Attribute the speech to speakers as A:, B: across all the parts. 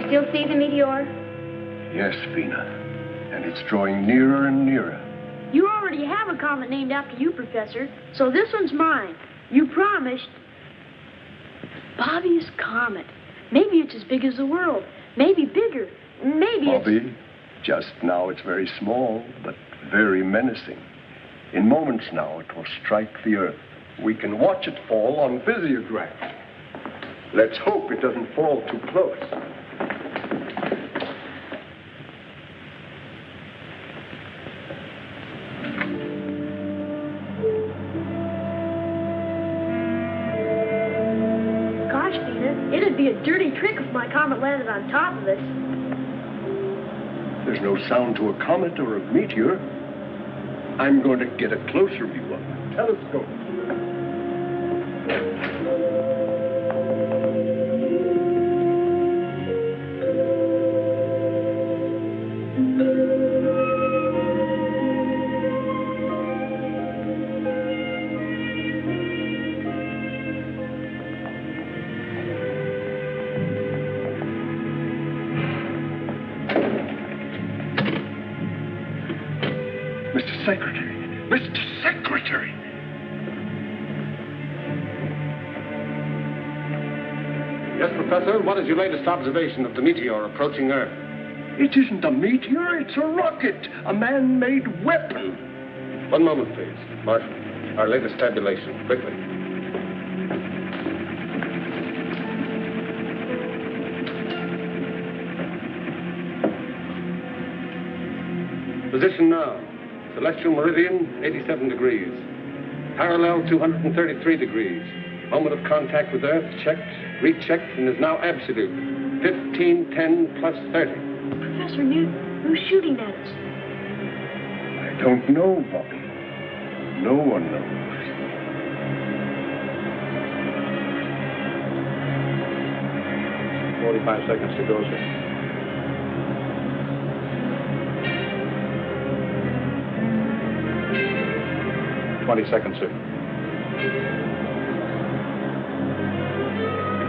A: still see the meteor?
B: Yes, Vina. And it's drawing nearer and nearer.
C: You already have a comet named after you, Professor, so this one's mine. You promised. Bobby's comet. Maybe it's as big as the world. Maybe bigger. Maybe
B: Bobby, just now it's very small, but very menacing. In moments now, it will strike the Earth. We can watch it fall on physiographs. Let's hope it doesn't fall too close.
C: Gosh, Vina, it'd be a dirty trick if my comet landed on top of us.
B: There's no sound to a comet or a meteor. I'm going to get a closer view of the telescope. Mr. Secretary! Mr. Secretary!
D: Yes, Professor, what is your latest observation of the meteor approaching Earth?
B: It isn't a meteor, it's a rocket, a man-made weapon.
D: One moment, please. Marshal, our latest tabulation, quickly. Position now. Celestial meridian, 87 degrees. Parallel, 233 degrees. Moment of contact with Earth, checked, rechecked, and is now absolute. 15, 10, plus 30.
C: Professor Newton, who's shooting at us?
B: I don't know, Bobby. No one knows.
D: "45 seconds to go, sir." "20 seconds, sir."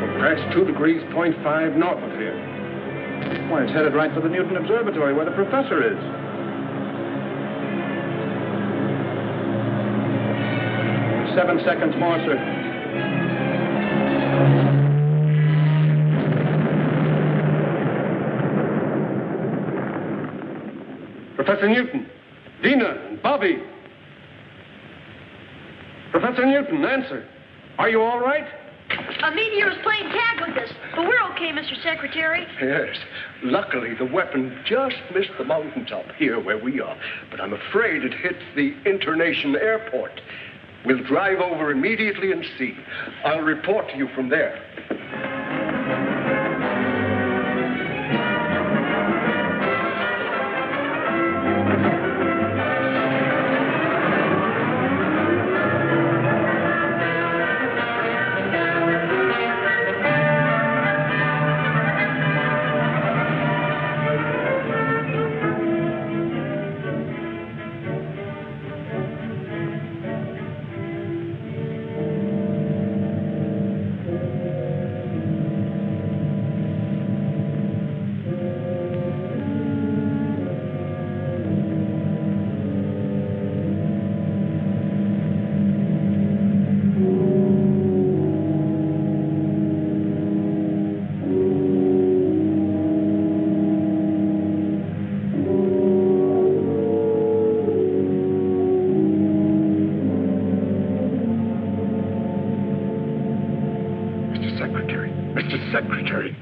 D: We'll pass 2 degrees, 0.5 north of here.
E: Why, it's headed right for the Newton Observatory where the professor is. "7 seconds more, sir."
D: Professor Newton, Dina, and Bobby. Professor Newton, answer. Are you all right?
C: A meteor is playing tag with us, but we're okay, Mr. Secretary.
B: Yes. Luckily, the weapon just missed the mountaintop here where we are. But I'm afraid it hit the internation airport. We'll drive over immediately and see. I'll report to you from there. Secretary.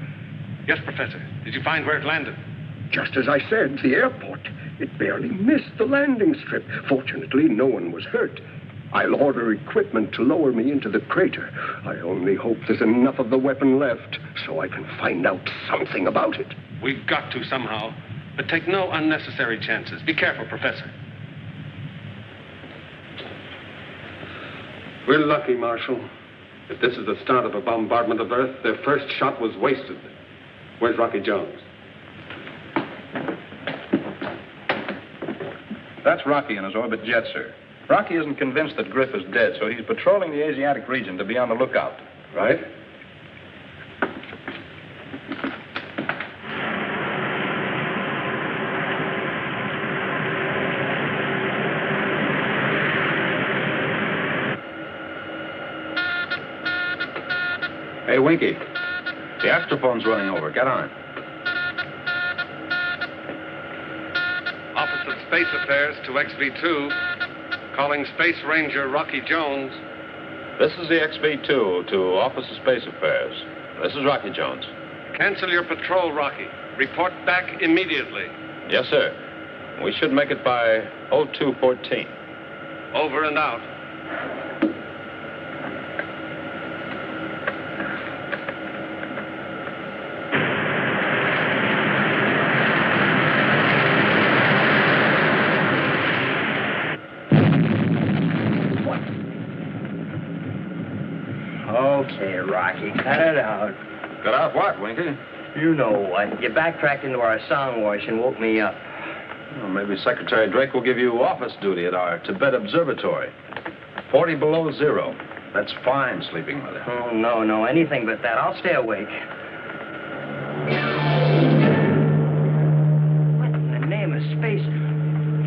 D: Yes, Professor. Did you find where it landed?
B: Just as I said, the airport. It barely missed the landing strip. Fortunately, no one was hurt. I'll order equipment to lower me into the crater. I only hope there's enough of the weapon left so I can find out something about it.
D: We've got to somehow. But take no unnecessary chances. Be careful, Professor. We're lucky, Marshal. If this is the start of a bombardment of Earth, their first shot was wasted. Where's Rocky Jones?
E: That's Rocky in his orbit jet, sir. Rocky isn't convinced that Griff is dead, so he's patrolling the Asiatic region to be on the lookout.
D: Right.
E: Hey, Winky. The astrophone's running over. Get on it.
D: Office of Space Affairs to XV2. Calling Space Ranger Rocky Jones.
E: This is the XV2 to Office of Space Affairs. This is Rocky Jones.
D: Cancel your patrol, Rocky. Report back immediately.
E: Yes, sir. We should make it by 02:14.
D: Over and out.
A: Okay, Rocky, cut it out.
E: Cut out what, Winky?
A: You know what. You backtracked into our song wash and woke me up.
E: Well, maybe Secretary Drake will give you office duty at our Tibet Observatory. 40 below zero. That's fine sleeping weather.
A: Oh, no, anything but that. I'll stay awake. What in the name of space?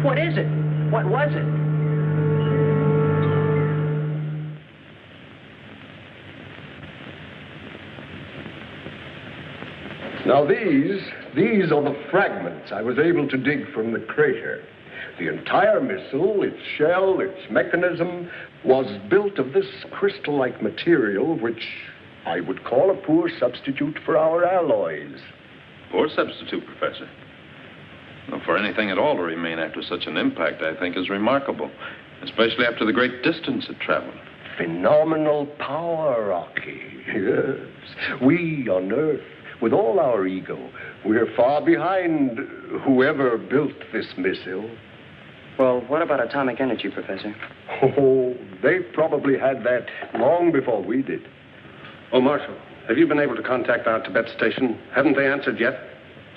A: What is it? What was it?
B: Now these are the fragments I was able to dig from the crater. The entire missile, its shell, its mechanism, was built of this crystal-like material, which I would call a poor substitute for our alloys.
E: Poor substitute, Professor. Well, for anything at all to remain after such an impact, I think, is remarkable, especially after the great distance it traveled.
B: Phenomenal power, Rocky. Yes. We on Earth, with all our ego, we're far behind whoever built this missile.
A: Well, what about atomic energy, Professor?
B: Oh, they probably had that long before we did.
D: Oh, Marshal, have you been able to contact our Tibet station? Haven't they answered yet?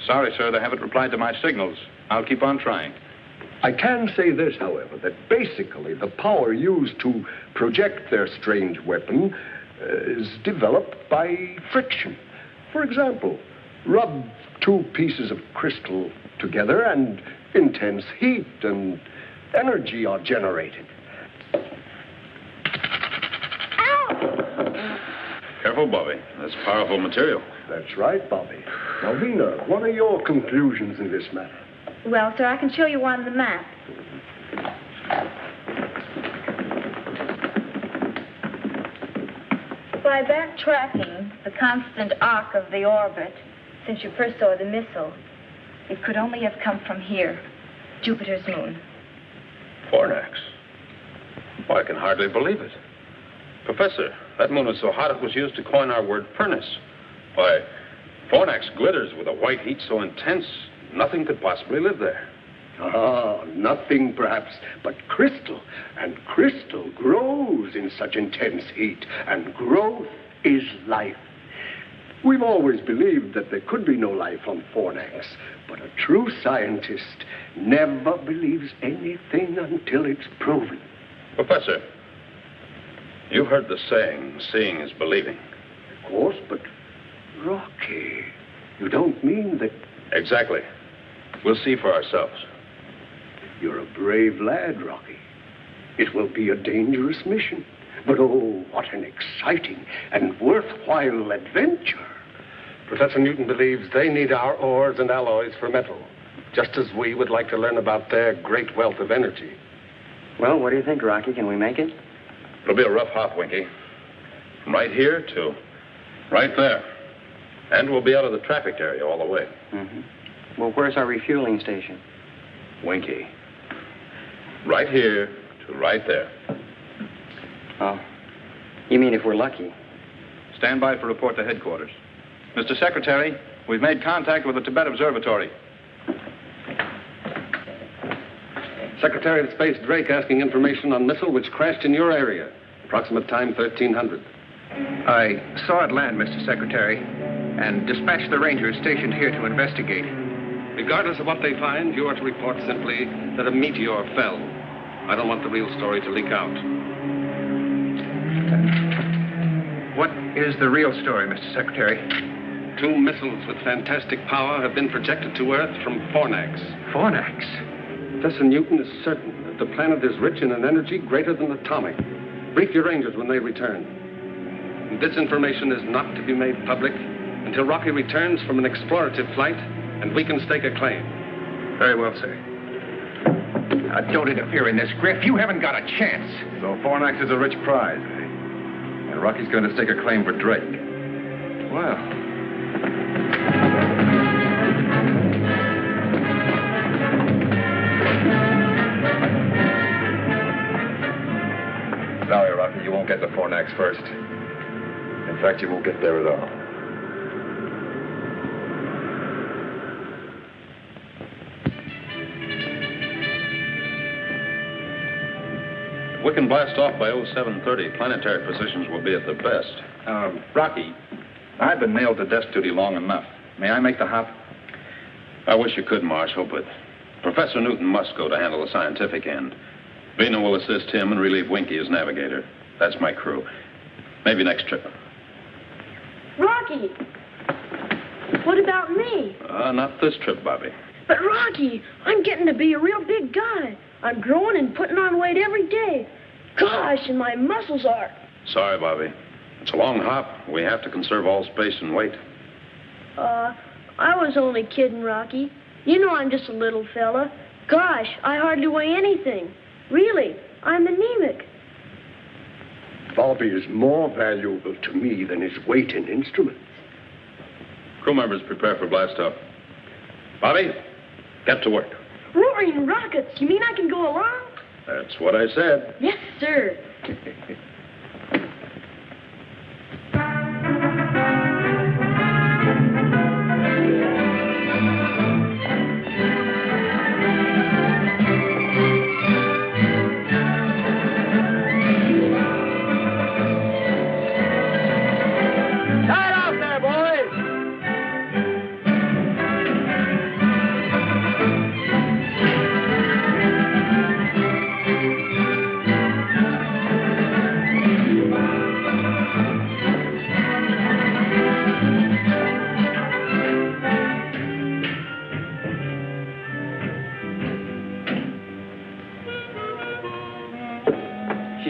E: Sorry, sir, they haven't replied to my signals. I'll keep on trying.
B: I can say this, however, that basically the power used to project their strange weapon is developed by friction. For example, rub two pieces of crystal together and intense heat and energy are generated.
C: Ow!
E: Careful, Bobby. That's powerful material.
B: That's right, Bobby. Now, Vina, what are your conclusions in this matter?
F: Well, sir, I can show you on the map. By backtracking the constant arc of the orbit since you first saw the missile, it could only have come from here, Jupiter's moon.
E: Fornax. Well, I can hardly believe it. Professor, that moon was so hot it was used to coin our word furnace. Why, Fornax glitters with a white heat so intense, nothing could possibly live there.
B: Ah, nothing perhaps but crystal. And crystal grows in such intense heat. And growth is life. We've always believed that there could be no life on Fornax. But a true scientist never believes anything until it's proven.
E: Professor, you've heard the saying, seeing is believing.
B: Of course, but Rocky, you don't mean that...
E: Exactly. We'll see for ourselves.
B: You're a brave lad, Rocky. It will be a dangerous mission. But oh, what an exciting and worthwhile adventure.
D: Professor Newton believes they need our ores and alloys for metal, just as we would like to learn about their great wealth of energy.
A: Well, what do you think, Rocky? Can we make it?
E: It'll be a rough hop, Winky. From right here to right there. And we'll be out of the traffic area all the way.
A: Mm-hmm. Well, where's our refueling station?
E: Winky. Right here to right there.
A: Oh. You mean if we're lucky?
E: Stand by for report to headquarters. Mr. Secretary, we've made contact with the Tibet Observatory.
D: Secretary of Space Drake asking information on missile which crashed in your area. Approximate time 1300.
G: I saw it land, Mr. Secretary, and dispatched the Rangers stationed here to investigate.
D: Regardless of what they find, you are to report simply that a meteor fell. I don't want the real story to leak out.
G: What is the real story, Mr. Secretary?
D: 2 missiles with fantastic power have been projected to Earth from Fornax.
G: Fornax?
D: Professor Newton is certain that the planet is rich in an energy greater than atomic. Brief your Rangers when they return. This information is not to be made public until Rocky returns from an explorative flight and we can stake a claim.
G: Very well, sir. Now, don't interfere in this, Griff. You haven't got a chance.
H: So Fornax is a rich prize, eh? And Rocky's going to stake a claim for Drake. Well. Sorry, Rocky, you won't get to Fornax first. In fact, you won't get there at all.
E: If we can blast off by 0730, planetary positions will be at their best.
H: Rocky, I've been nailed to desk duty long enough. May I make the hop?
E: I wish you could, Marshal, but Professor Newton must go to handle the scientific end. Vina will assist him and relieve Winky as navigator. That's my crew. Maybe next trip.
C: Rocky! What about me?
E: Not this trip, Bobby.
C: But Rocky, I'm getting to be a real big guy. I'm growing and putting on weight every day. Gosh, and my muscles are.
E: Sorry, Bobby. It's a long hop. We have to conserve all space and weight.
C: I was only kidding, Rocky. You know I'm just a little fella. Gosh, I hardly weigh anything. Really, I'm anemic.
B: Bobby is more valuable to me than his weight and instruments.
E: Crew members prepare for blast-off. Bobby, get to work.
C: Roaring rockets, you mean I can go along?
E: That's what I said.
C: Yes, sir.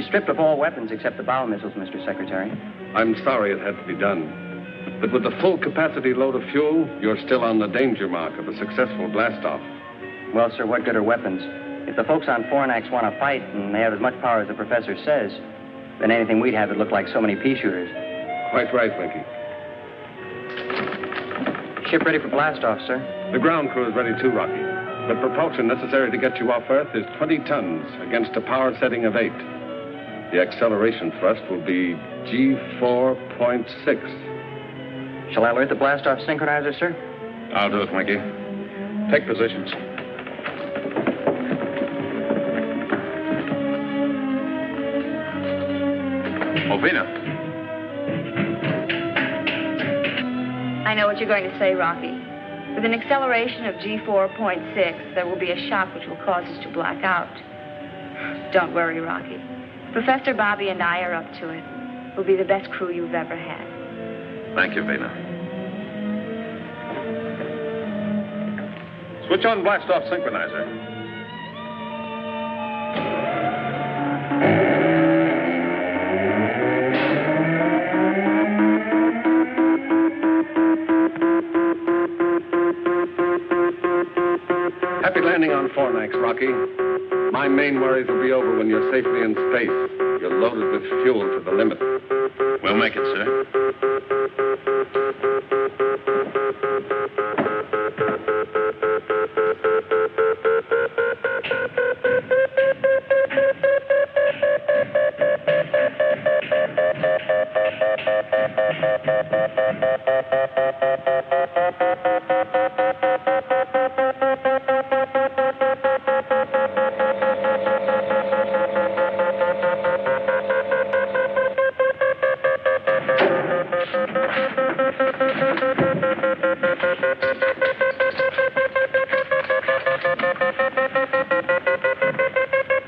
A: Stripped of all weapons except the bow missiles, Mr. Secretary.
D: I'm sorry it had to be done. But with the full capacity load of fuel, you're still on the danger mark of a successful blast-off.
A: Well, sir, what good are weapons? If the folks on Fornax want to fight and they have as much power as the professor says, then anything we'd have would look like so many pea shooters.
D: Quite right, Winky.
A: Ship ready for blast-off, sir.
D: The ground crew is ready too, Rocky. The propulsion necessary to get you off Earth is 20 tons against a power setting of 8. The acceleration thrust will be G4.6.
A: Shall I alert the blast-off synchronizer, sir?
E: I'll do it, Winky. Take positions. Vina.
F: I know what you're going to say, Rocky. With an acceleration of G4.6, there will be a shock which will cause us to black out. Don't worry, Rocky. Professor Bobby and I are up to it. We'll be the best crew you've ever had.
E: Thank you, Vina. Switch on blast-off synchronizer.
D: Happy landing on Fornax, Rocky. My main worries will be over when you're safely in space. You're loaded with fuel to the limit.
E: We'll make it, sir.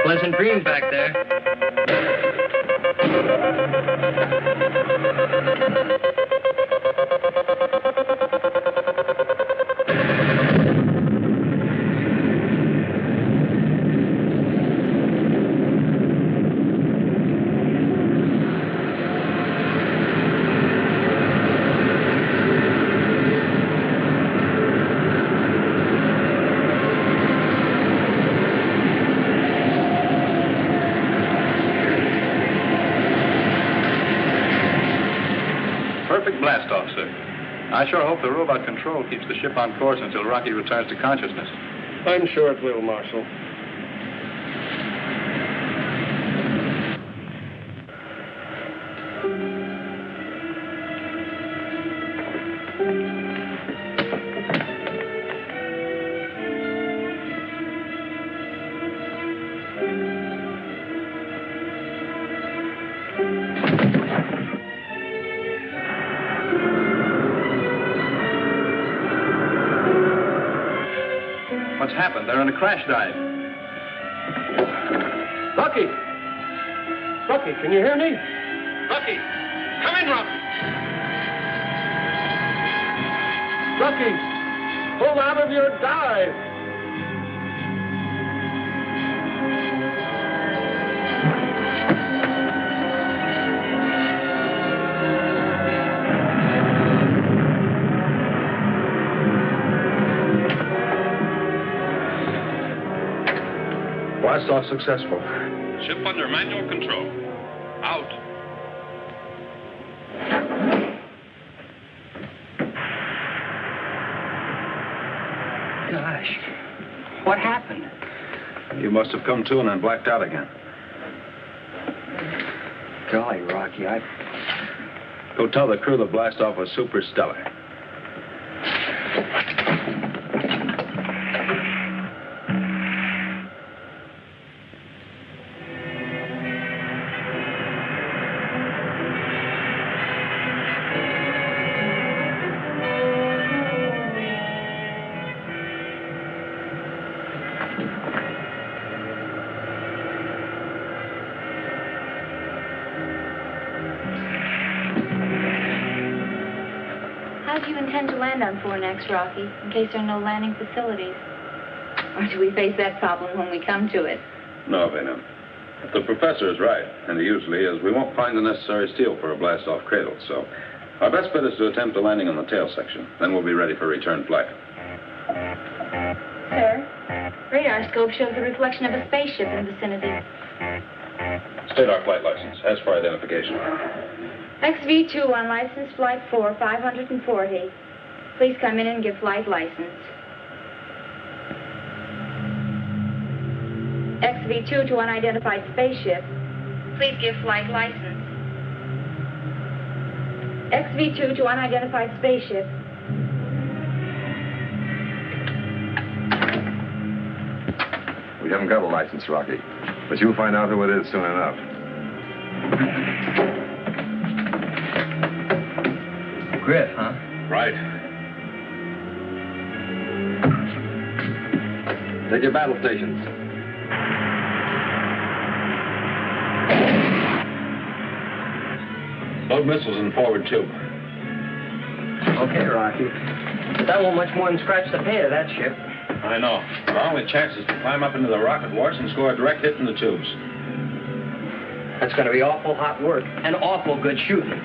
A: Pleasant dreams back there.
H: perfect blast-off, sir. I sure hope the robot control keeps the ship on course until Rocky returns to consciousness.
D: I'm sure it will, Marshal.
H: What's happened? They're in a crash dive.
D: Rocky! Rocky, can you hear me?
E: Rocky! Come in, Rocky!
D: Rocky! Pull out of your dive! Blast-off successful.
E: Ship under manual control. Out.
A: Gosh, what happened?
H: You must have come to and then blacked out again.
A: Golly, Rocky,
H: Go tell the crew the blast-off was super stellar.
F: How do you intend to land on Fornax, Rocky, in case there are no landing facilities? Or do we face that problem when we come to it?
E: No, Vena. The professor is right, and he usually is. We won't find the necessary steel for a blast-off cradle, so our best bet is to attempt a landing on the tail section. Then we'll be ready for return flight.
F: Sir, radar scope shows the reflection of a spaceship in the vicinity.
E: State our flight license. As for identification.
F: XV2 on license flight 4, 540. Please come in and give flight license. XV2 to unidentified spaceship. Please give flight license. XV2 to unidentified spaceship.
H: We haven't got a license, Rocky. But you'll find out who it is soon enough.
A: Griff, huh?
E: Right.
H: Take your battle stations.
E: Load missiles in forward tube.
A: Okay, Rocky. But that won't much more than scratch the pay of that ship.
E: I know. Our only chance is to climb up into the rocket wards and score a direct hit in the tubes.
A: That's going to be awful hot work and awful good shooting.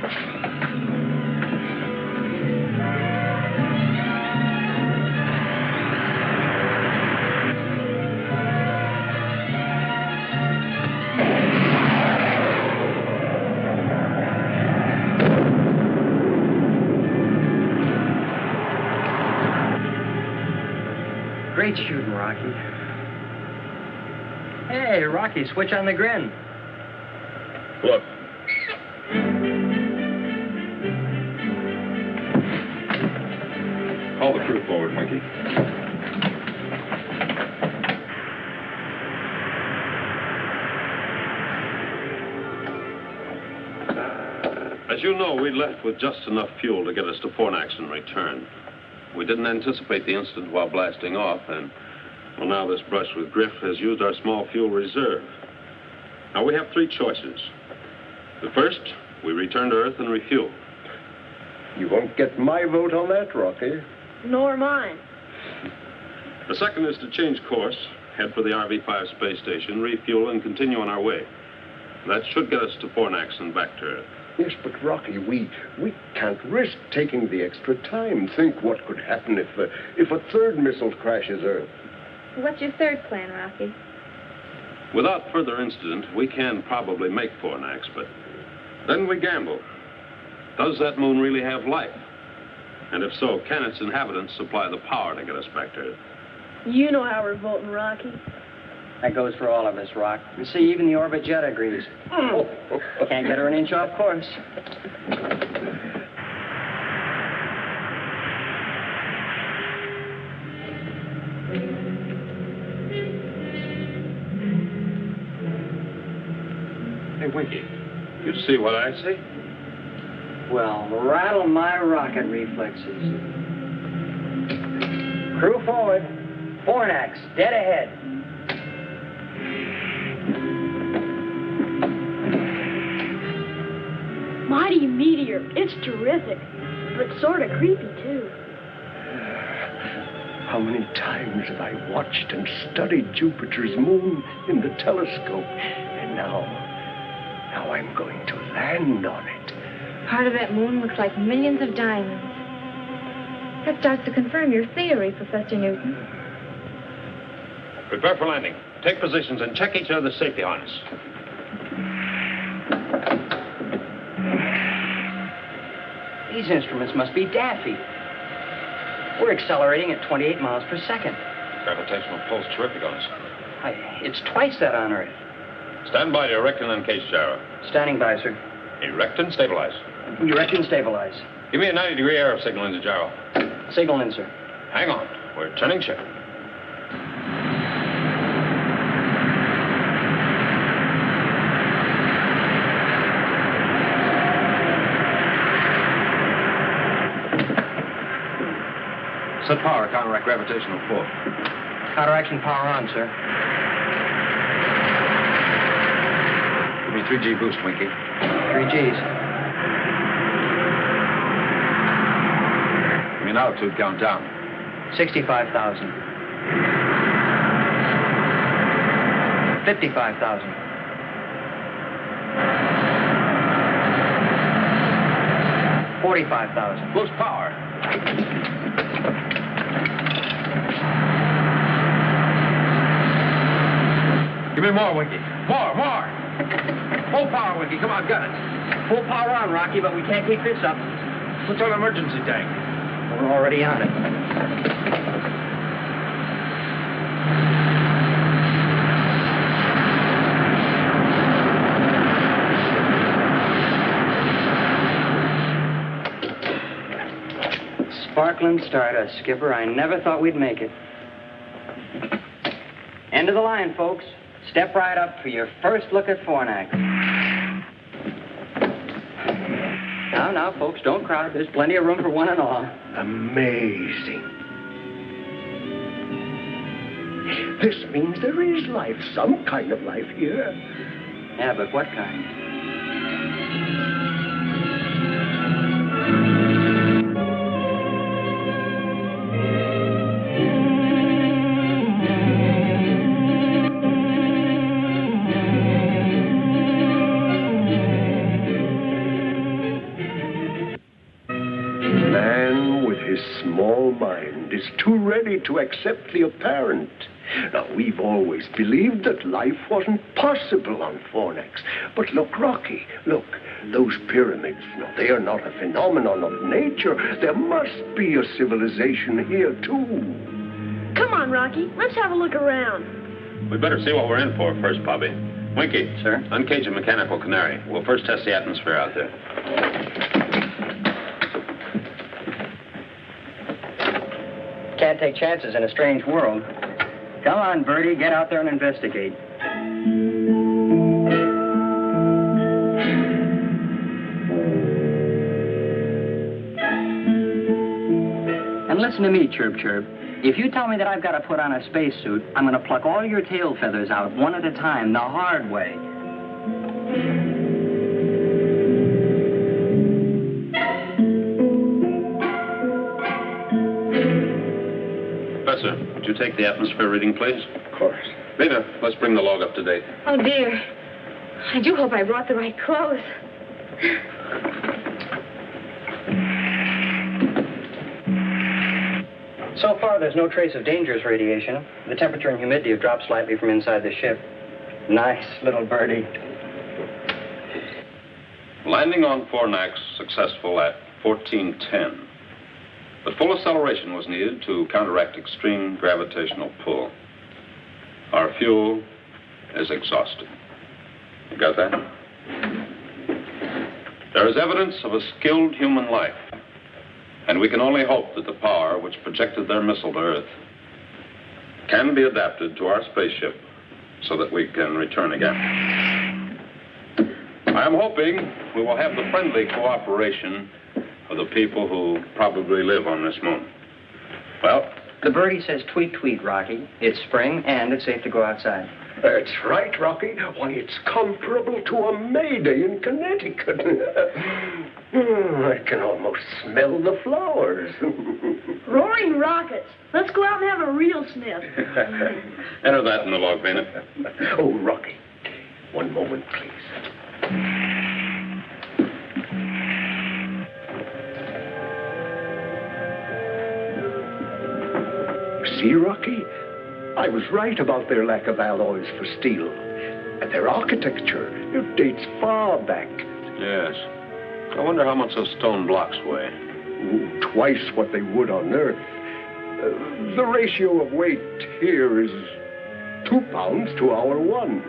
A: Great shooting, Rocky. Hey, Rocky, switch on the grin.
E: Look. Call the crew forward, Mikey. As you know, we left with just enough fuel to get us to Fornax and return. We didn't anticipate the incident while blasting off, and, well, now this brush with Griff has used our small fuel reserve. Now, we have three choices. The first, we return to Earth and refuel.
B: You won't get my vote on that, Rocky.
C: Nor mine.
E: The second is to change course, head for the RV-5 space station, refuel, and continue on our way. That should get us to Fornax and back to Earth.
B: Yes, but Rocky, we can't risk taking the extra time. Think what could happen if a third missile crashes Earth.
F: What's your third plan, Rocky?
E: Without further incident, we can probably make Fornax, but then we gamble. Does that moon really have life? And if so, can its inhabitants supply the power to get us back to it?
C: You know how we're voting, Rocky.
A: That goes for all of us, Rock. You see, even the orbit jet agrees. Can't get her an inch off course.
E: Hey, Winky, you see what I see?
A: Well, rattle my rocket reflexes. Crew forward. Fornax, dead ahead.
C: Mighty meteor. It's terrific, but sort of creepy, too.
B: How many times have I watched and studied Jupiter's moon in the telescope? And now I'm going to land on it.
F: Part of that moon looks like millions of diamonds. That starts to confirm your theory, Professor Newton.
E: Prepare for landing. Take positions and check each other's safety harness.
A: These instruments must be daffy. We're accelerating at 28 miles per second.
E: Gravitational pull's terrific on us.
A: It's twice that on Earth.
E: Stand by to erect and uncase gyro.
A: Standing by, sir.
E: Erect and stabilize.
A: Erect and stabilize.
E: Give me a 90-degree arrow signal into gyro.
A: Signal in, sir.
E: Hang on. We're turning ship.
H: Set power, counteract gravitational pull.
A: Counteraction power on, sir.
H: Give me 3G boost, Winky.
A: 3 Gs.
H: Give me an altitude count down.
A: 65,000. 55,000. 45,000.
H: Boost power. Give me more, Winky. More. Full power, Winky. Come on, got it.
A: Full power on, Rocky, but we can't keep this up.
H: What's on emergency tank?
A: We're already on it. Sparkling stardust, Skipper. I never thought we'd make it. End of the line, folks. Step right up for your first look at Fornax. Now, folks, don't crowd. There's plenty of room for one and all.
B: Amazing. This means there is life, some kind of life here.
A: Yeah, but what kind?
B: Small mind is too ready to accept the apparent. Now, we've always believed that life wasn't possible on Fornax. But look, Rocky, look, those pyramids, now, they are not a phenomenon of nature. There must be a civilization here, too.
C: Come on, Rocky. Let's have a look around.
E: We better see what we're in for first, Bobby. Winky.
A: Sir?
E: Uncage a mechanical canary. We'll first test the atmosphere out there.
A: Can't take chances in a strange world. Come on, Bertie, get out there and investigate. And listen to me, Chirp Chirp. If you tell me that I've got to put on a spacesuit, I'm going to pluck all your tail feathers out one at a time, the hard way.
E: Professor, would you take the atmosphere reading, please?
B: Of course.
E: Beta, let's bring the log up to date.
F: Oh, dear. I do hope I brought the right clothes.
A: So far, there's no trace of dangerous radiation. The temperature and humidity have dropped slightly from inside the ship. Nice little birdie.
E: Landing on Fornax successful at 1410. But full acceleration was needed to counteract extreme gravitational pull. Our fuel is exhausted. You got that? There is evidence of a skilled human life, and we can only hope that the power which projected their missile to Earth can be adapted to our spaceship so that we can return again. I am hoping we will have the friendly cooperation of the people who probably live on this moon. Well,
A: The birdie says tweet, tweet, Rocky. It's spring, and it's safe to go outside.
B: That's right, Rocky. Why, it's comparable to a May Day in Connecticut. I can almost smell the flowers.
C: Roaring rockets. Let's go out and have a real sniff.
E: enter that in the log, Vena.
B: Oh, Rocky, one moment, please. See, Rocky? I was right about their lack of alloys for steel. And their architecture, it dates far back.
E: Yes. I wonder how much those stone blocks weigh.
B: Twice what they would on Earth. The ratio of weight here is 2 pounds to our 1.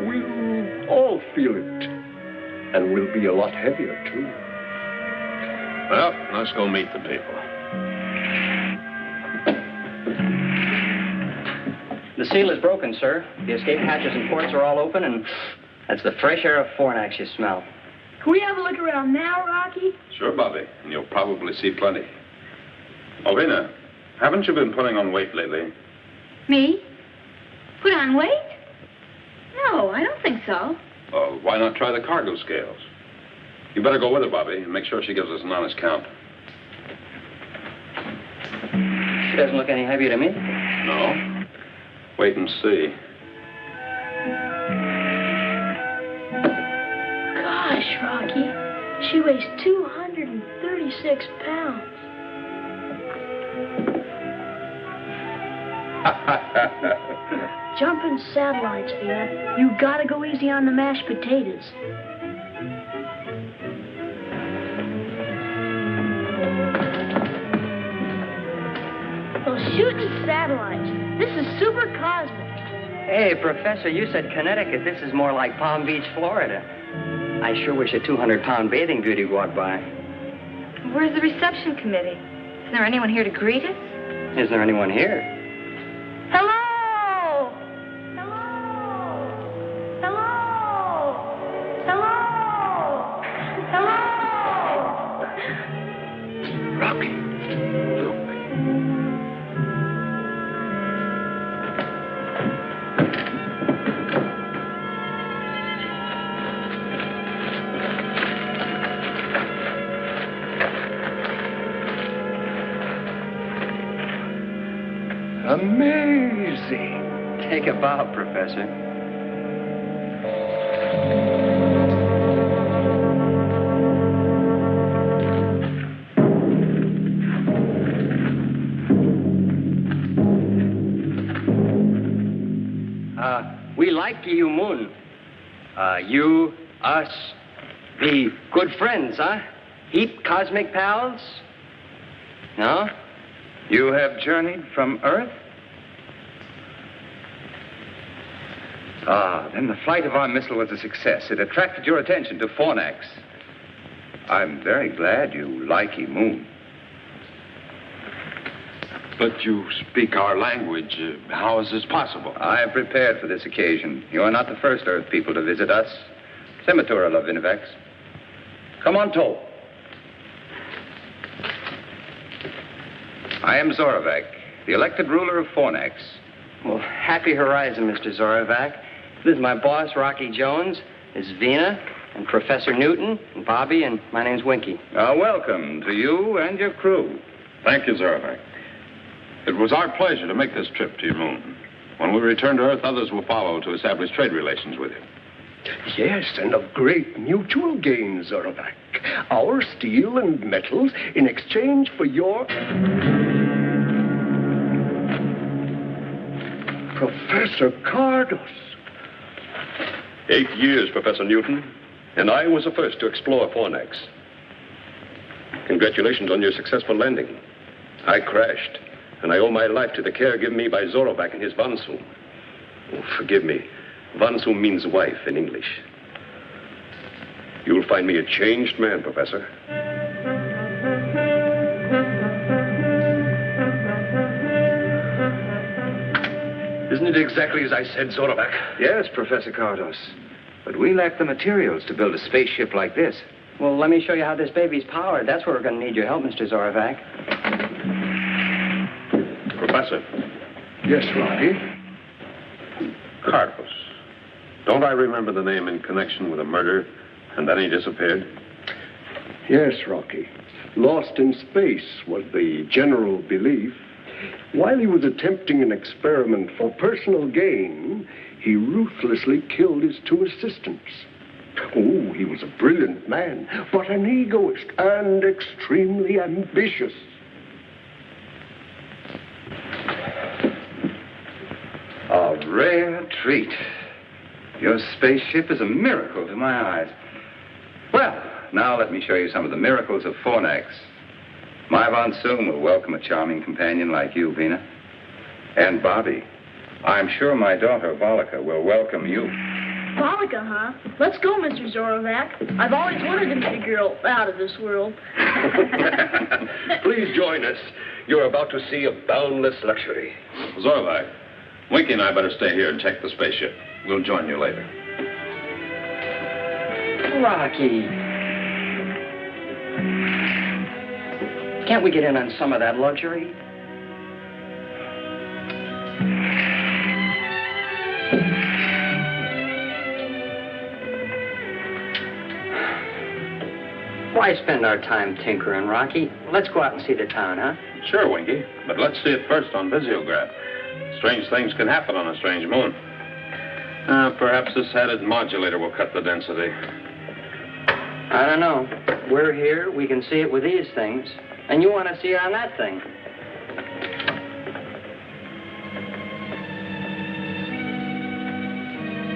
B: We'll all feel it. And we'll be a lot heavier, too.
E: Well, let's go meet the people.
A: The seal is broken, sir. The escape hatches and ports are all open, and that's the fresh air of Fornax you smell.
C: Can we have a look around now, Rocky?
E: Sure, Bobby, and you'll probably see plenty. Oh, Vena, haven't you been putting on weight lately?
F: Me? Put on weight? No, I don't think so.
E: Why not try the cargo scales? You better go with her, Bobby, and make sure she gives us an honest count.
A: She doesn't look any heavier to me.
E: No? Wait and see.
C: Gosh, Rocky. She weighs 236 pounds. Jumping satellites, Vina. You gotta go easy on the mashed potatoes. Those shooting satellites. This is super cosmic.
A: Hey, Professor, you said Connecticut. This is more like Palm Beach, Florida. I sure wish a 200-pound bathing beauty walked by.
F: Where's the reception committee? Isn't there anyone here to greet us?
A: Is there anyone here?
C: Hello! Hello! Hello! Hello! Hello!
B: Rocky, look. Amazing.
A: Take a bow, Professor. We like you, Moon. You, us, be good friends, huh? Heap cosmic pals? No?
G: You have journeyed from Earth? Ah, then the flight of our missile was a success. It attracted your attention to Fornax. I'm very glad you like Moon.
E: But you speak our language. How is this possible?
G: I have prepared for this occasion. You are not the first Earth people to visit us. Scimitar of Vinovax. Come on, Toll. I am Zorovac, the elected ruler of Fornax.
A: Well, happy horizon, Mr. Zorovac. This is my boss, Rocky Jones. This is Vina, and Professor Newton, and Bobby, and my name's Winky.
G: Welcome to you and your crew.
E: Thank you, Zorovac. It was our pleasure to make this trip to your moon. When we return to Earth, others will follow to establish trade relations with you.
B: Yes, and of great mutual gain, Zorovac. Our steel and metals in exchange for your... Professor Cardos.
E: 8 years, Professor Newton.
D: And I was the first to explore Fornax. Congratulations on your successful landing. I crashed, and I owe my life to the care given me by 𝙁𝙪𝙡𝙡 and his 𝙁𝙪𝙡𝙡. Oh, forgive me. 𝙁𝙁𝙡 means wife in English. You'll find me a changed man, Professor.
G: Isn't it exactly as I said, 𝙁𝙁𝙡𝙡? Yes, Professor Cardos. But we lack the materials to build a spaceship like this.
A: Well, let me show you how this baby's powered. That's where we're going to need your help, Mr. 𝙁𝙁𝙡𝙡.
D: Professor.
B: Yes, Rocky?
E: Cardos. Don't I remember the name in connection with a murder, and then he disappeared?
B: Yes, Rocky. Lost in space was the general belief. While he was attempting an experiment for personal gain, he ruthlessly killed his 2 assistants. Oh, he was a brilliant man, but an egoist and extremely ambitious.
G: A rare treat. Your spaceship is a miracle to my eyes. Well, now let me show you some of the miracles of Fornax. My 𝙁𝙁𝙡𝙡 will welcome a charming companion like you, Vina. And Bobby, I'm sure my daughter, Volika, will welcome you.
C: Volika, huh? Let's go, Mr. 𝙁𝙁𝙡𝙡. I've always wanted to take a girl out of this world.
D: Please join us. You're about to see a boundless luxury.
E: 𝙁𝙁𝙡𝙗, Winky and I better stay here and check the spaceship. We'll join you later.
A: Rocky. Can't we get in on some of that luxury? Why spend our time tinkering, Rocky? Let's go out and see the town, huh?
E: Sure, Winky, but let's see it first on Visiograph. Strange things can happen on a strange moon. Perhaps this headed modulator will cut the density.
A: I don't know. We're here, we can see it with these things. And you want to see it on that thing.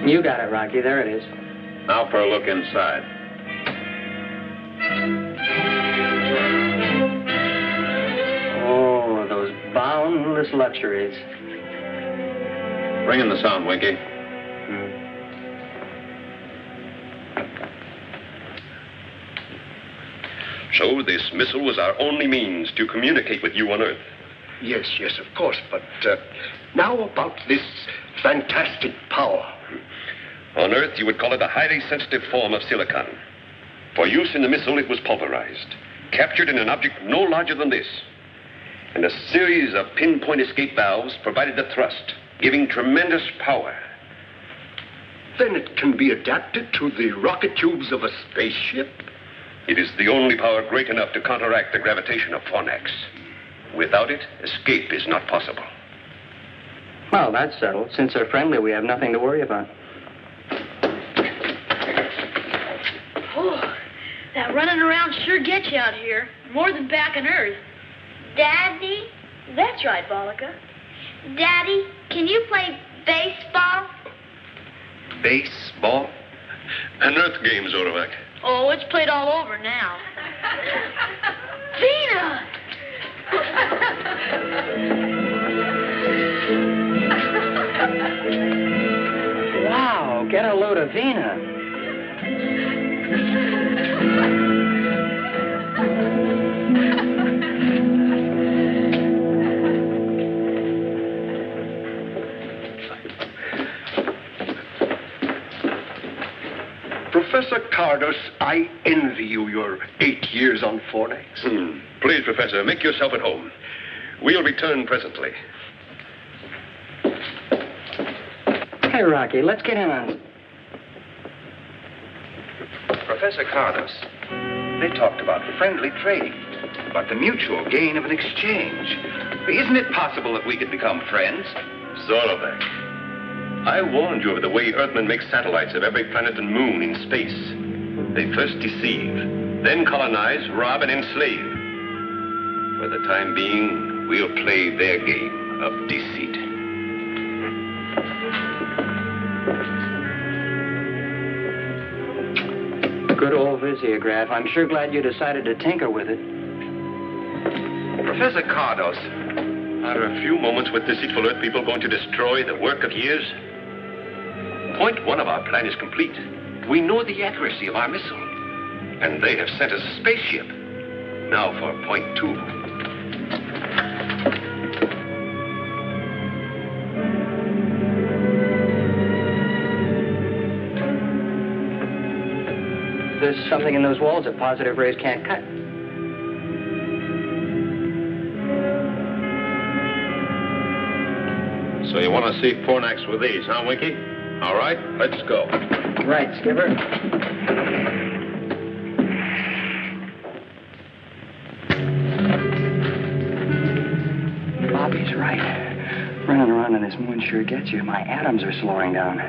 A: You got it, Rocky. There it is.
E: Now for a look inside.
A: Oh, those boundless luxuries.
E: Bring in the sound, Winky.
D: So this missile was our only means to communicate with you on Earth.
B: Yes, of course, but now about this fantastic power.
D: On Earth, you would call it a highly sensitive form of silicon. For use in the missile, it was pulverized, captured in an object no larger than this. And a series of pinpoint escape valves provided the thrust, giving tremendous power.
B: Then it can be adapted to the rocket tubes of a spaceship?
D: It is the only power great enough to counteract the gravitation of Fornax. Without it, escape is not possible.
A: Well, that's settled. Since they're friendly, we have nothing to worry about.
C: Oh, that running around sure gets you out here. More than back on Earth.
I: Daddy?
C: That's right, Volika.
I: Daddy, can you play baseball?
G: Baseball?
D: An Earth game, 𝙁𝙁𝙡𝙗.
C: Oh, it's played all over now.
I: Vina!
A: Wow, get a load of Vina.
B: Professor Cardos, I envy you your 8 years on Fornax.
D: Please, Professor, make yourself at home. We'll return presently.
A: Hey, Rocky, let's get in on it.
G: Professor Cardos, they talked about friendly trading, about the mutual gain of an exchange. Isn't it possible that we could become friends?
D: 𝙁𝙁𝙡𝙗, I warned you of the way Earthmen make satellites of every planet and moon in space. They first deceive, then colonize, rob, and enslave. For the time being, we'll play their game of deceit.
A: Good old visiograph. I'm sure glad you decided to tinker with it.
E: Professor Cardos, are a few moments with deceitful Earth people going to destroy the work of years? Point 1 of our plan is complete. We know the accuracy of our missile. And they have sent us a spaceship. Now for point 2.
A: There's something in those walls that positive rays can't cut.
E: So you want to see Fornax with these, huh, Winky? All right, let's go.
A: Right, Skipper. Bobby's right. Running around in this moon sure gets you. My atoms are slowing down.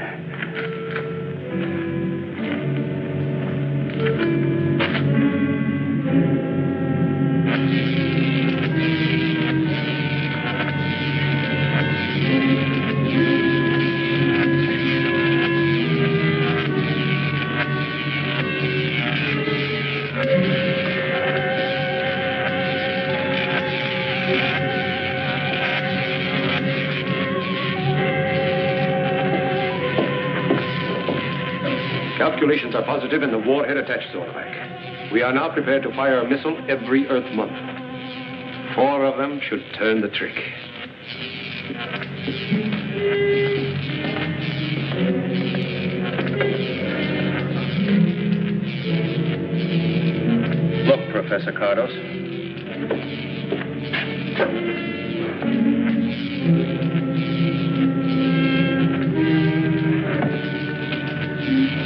D: Calculations are positive in the warhead attached, 𝙁𝙁𝙡𝙡. We are now prepared to fire a missile every Earth month. 4 of them should turn the trick.
E: Look, Professor Cardos.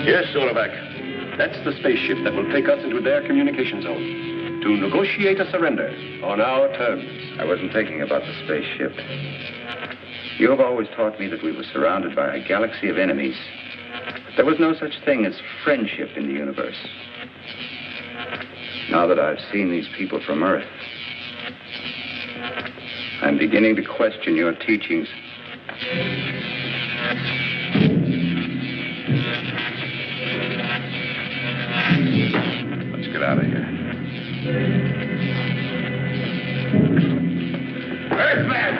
D: Yes, 𝙁𝙁𝙡𝙡. That's the spaceship that will take us into their communication zone to negotiate a surrender on our terms.
G: I wasn't thinking about the spaceship. You have always taught me that we were surrounded by a galaxy of enemies. But there was no such thing as friendship in the universe. Now that I've seen these people from Earth, I'm beginning to question your teachings. Let's get out of here. Earthman!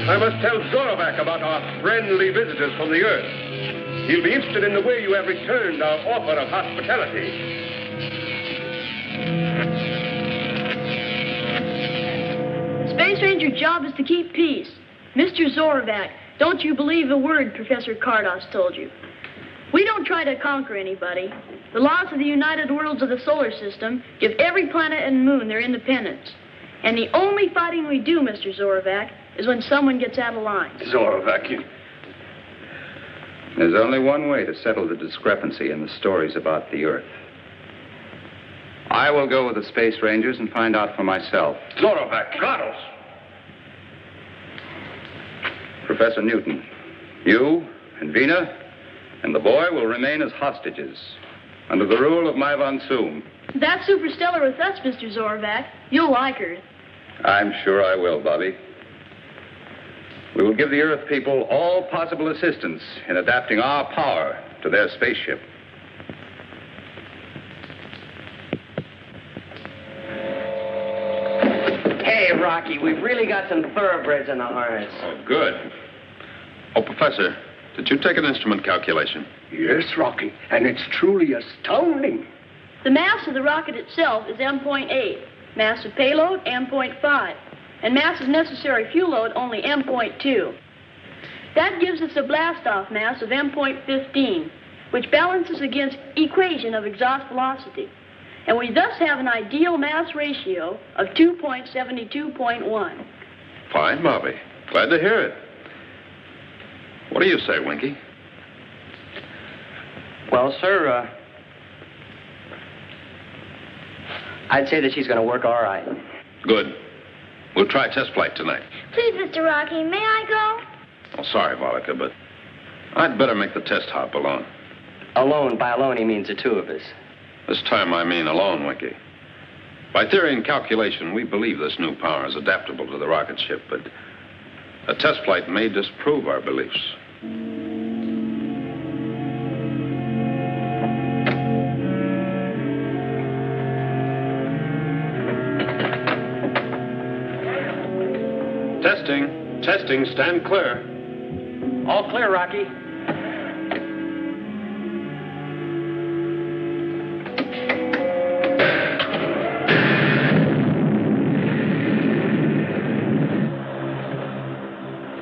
D: I must tell 𝙁𝙁𝙡𝙗 about our friendly visitors from the Earth. He'll be interested in the way you have returned our offer of hospitality.
C: Space Ranger job is to keep peace. Mr. 𝙁𝙁𝙡𝙗, don't you believe a word Professor Cardos told you. We don't try to conquer anybody. The laws of the United Worlds of the solar system give every planet and moon their independence. And the only fighting we do, Mr. 𝙁𝙁𝙗, is when someone gets out of line.
D: 𝙁𝙁𝙗.
G: There's only one way to settle the discrepancy in the stories about the Earth. I will go with the Space Rangers and find out for myself.
D: 𝙁𝙁𝙗, Cardos.
G: Professor Newton, you and Vina and the boy will remain as hostages under the rule of my von Zoom.
C: That's superstellar with us, Mr. 𝙁𝙁𝙗. You'll like her.
G: I'm sure I will, Bobby. We will give the Earth people all possible assistance in adapting our power to their spaceship.
A: Hey, Rocky. Rocky, we've really got some thoroughbreds in the harness.
E: Oh, good. Oh, Professor, did you take an instrument calculation?
B: Yes, Rocky, and it's truly astounding.
C: The mass of the rocket itself is M.8, mass of payload M.5, and mass of necessary fuel load only M.2. That gives us a blast-off mass of M.15, which balances against equation of exhaust velocity. And we thus have an ideal mass ratio of 2.72.1.
E: Fine, Bobby. Glad to hear it. What do you say, Winky?
A: Well, sir, I'd say that she's going to work all right.
E: Good. We'll try test flight tonight.
I: Please, Mr. Rocky, may I go?
E: Oh, sorry, Volika, but I'd better make the test hop alone.
A: Alone, by alone, he means the two of us.
E: This time I mean alone, Winky. By theory and calculation, we believe this new power is adaptable to the rocket ship, but a test flight may disprove our beliefs. Testing, stand clear.
A: All clear, Rocky.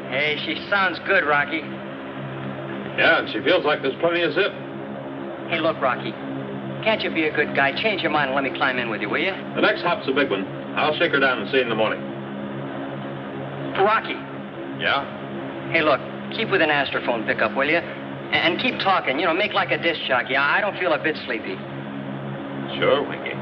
A: Hey, she sounds good, Rocky.
E: Yeah, and she feels like there's plenty of zip.
A: Hey, look, Rocky. Can't you be a good guy? Change your mind and let me climb in with you, will you?
E: The next hop's a big one. I'll shake her down and see you in the morning.
A: Rocky.
E: Yeah?
A: Hey, look, keep with an astrophone pickup, will you? And keep talking. You know, make like a disc jockey. I don't feel a bit sleepy.
E: Sure, Winky.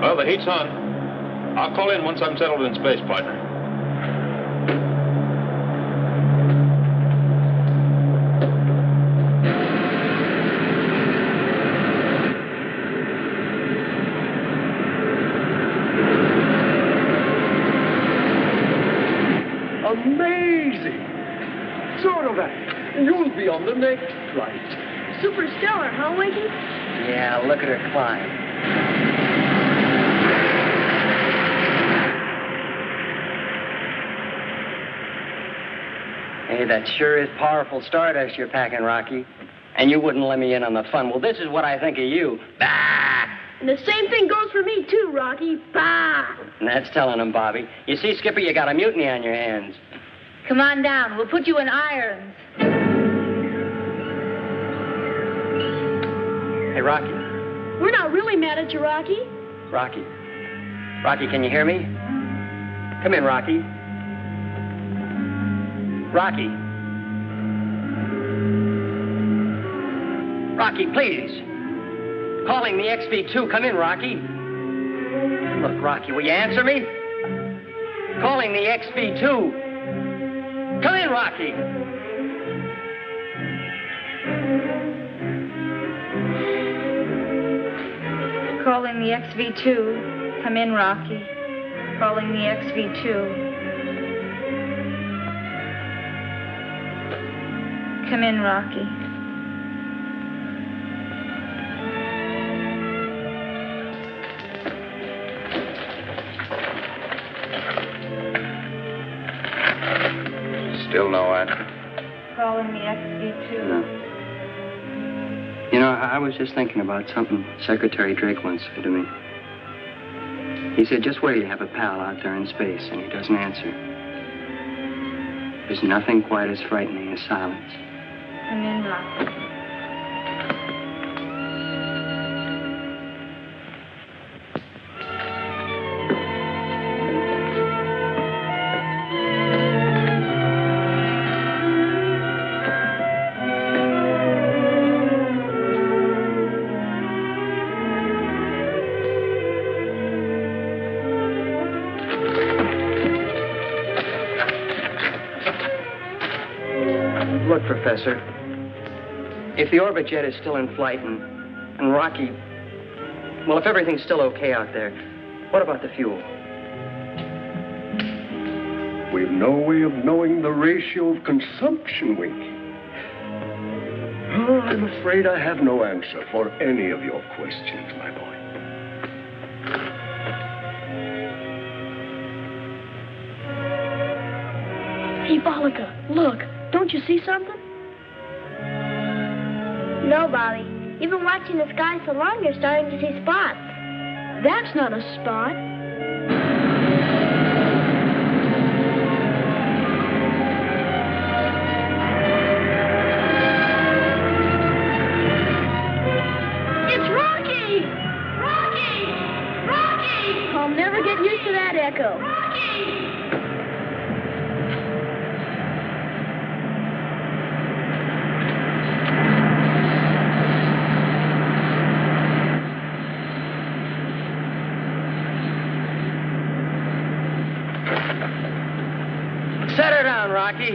E: Well, the heat's on. I'll call in once I'm settled in space, partner.
B: Amazing! Zorovac, you'll be on the next flight.
C: Superstellar, huh, Winky?
A: Yeah, look at her climb. Hey, that sure is powerful stardust you're packing, Rocky. And you wouldn't let me in on the fun. Well, this is what I think of you. Bah!
C: And the same thing goes for me, too, Rocky. Bah!
A: And that's telling him, Bobby. You see, Skipper, you got a mutiny on your hands.
F: Come on down. We'll put you in irons.
A: Hey, Rocky.
C: We're not really mad at you, Rocky.
A: Rocky. Rocky, can you hear me? Come in, Rocky. Rocky. Rocky, please. Calling the XB2. Come in, Rocky. Look, Rocky, will you answer me? Calling the XB2. Come in, Rocky.
F: Calling the XV2. Come in, Rocky. Calling the XV2. Come in, Rocky.
G: Still no answer?
F: Calling the XV2.
A: No. You know, I was just thinking about something Secretary Drake once said to me. He said, just where you have a pal out there in space and he doesn't answer. There's nothing quite as frightening as silence.
F: Come in, Rocky.
A: Look, Professor, if the orbit jet is still in flight and Rocky, well, if everything's still okay out there, what about the fuel?
B: We've no way of knowing the ratio of consumption, Winky. Oh, I'm afraid I have no answer for any of your questions, my boy.
C: Hey, Bollica, look. Don't you see something?
I: No, Bobby. You've been watching the sky so long, you're starting to see spots.
C: That's not a spot. It's Rocky! Rocky! Rocky! I'll never get used to that echo. Rocky!
A: Set her down, Rocky.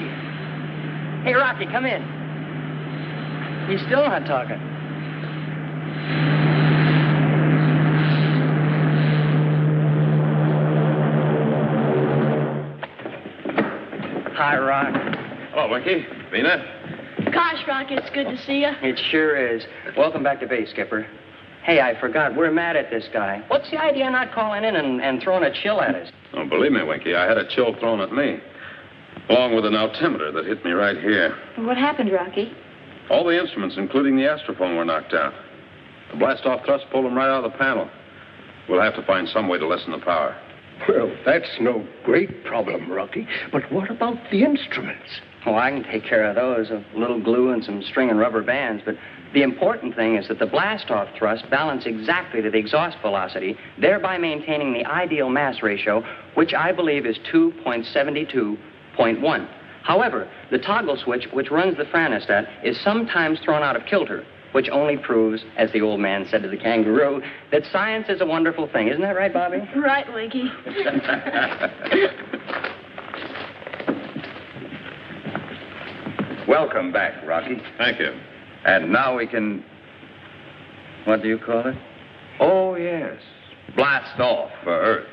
A: Hey, Rocky, come in. He's still not talking. Hi, Rock.
E: Hello, Winky. Vina?
C: Gosh, Rocky, it's good to see you.
A: It sure is. Welcome back to base, Skipper. Hey, I forgot. We're mad at this guy. What's the idea of not calling in and throwing a chill at us?
E: Oh, believe me, Winky, I had a chill thrown at me, along with an altimeter that hit me right here.
F: What happened, Rocky?
E: All the instruments, including the astrophone, were knocked out. The blast-off thrust pulled them right out of the panel. We'll have to find some way to lessen the power.
B: Well, that's no great problem, Rocky. But what about the instruments?
A: Oh, I can take care of those. A little glue and some string and rubber bands. But the important thing is that the blast-off thrust balance exactly to the exhaust velocity, thereby maintaining the ideal mass ratio, which I believe is 2.72.1. However, the toggle switch, which runs the franostat, is sometimes thrown out of kilter, which only proves, as the old man said to the kangaroo, that science is a wonderful thing. Isn't that right, Bobby?
C: Right, Winky.
G: Welcome back, Rocky.
E: Thank you.
G: And now we can... What do you call it? Oh, yes. Blast off for Earth.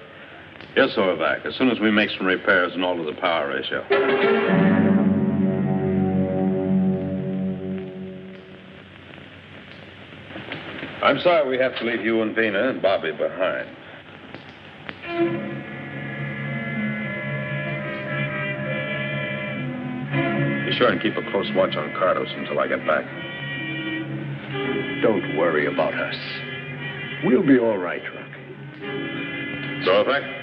E: Yes, Overback, as soon as we make some repairs and alter the power ratio. I'm sorry we have to leave you and Vina and Bobby behind. Be sure and keep a close watch on Cardos until I get back.
B: Don't worry about us. We'll be all right, Rocky.
E: So, Overback?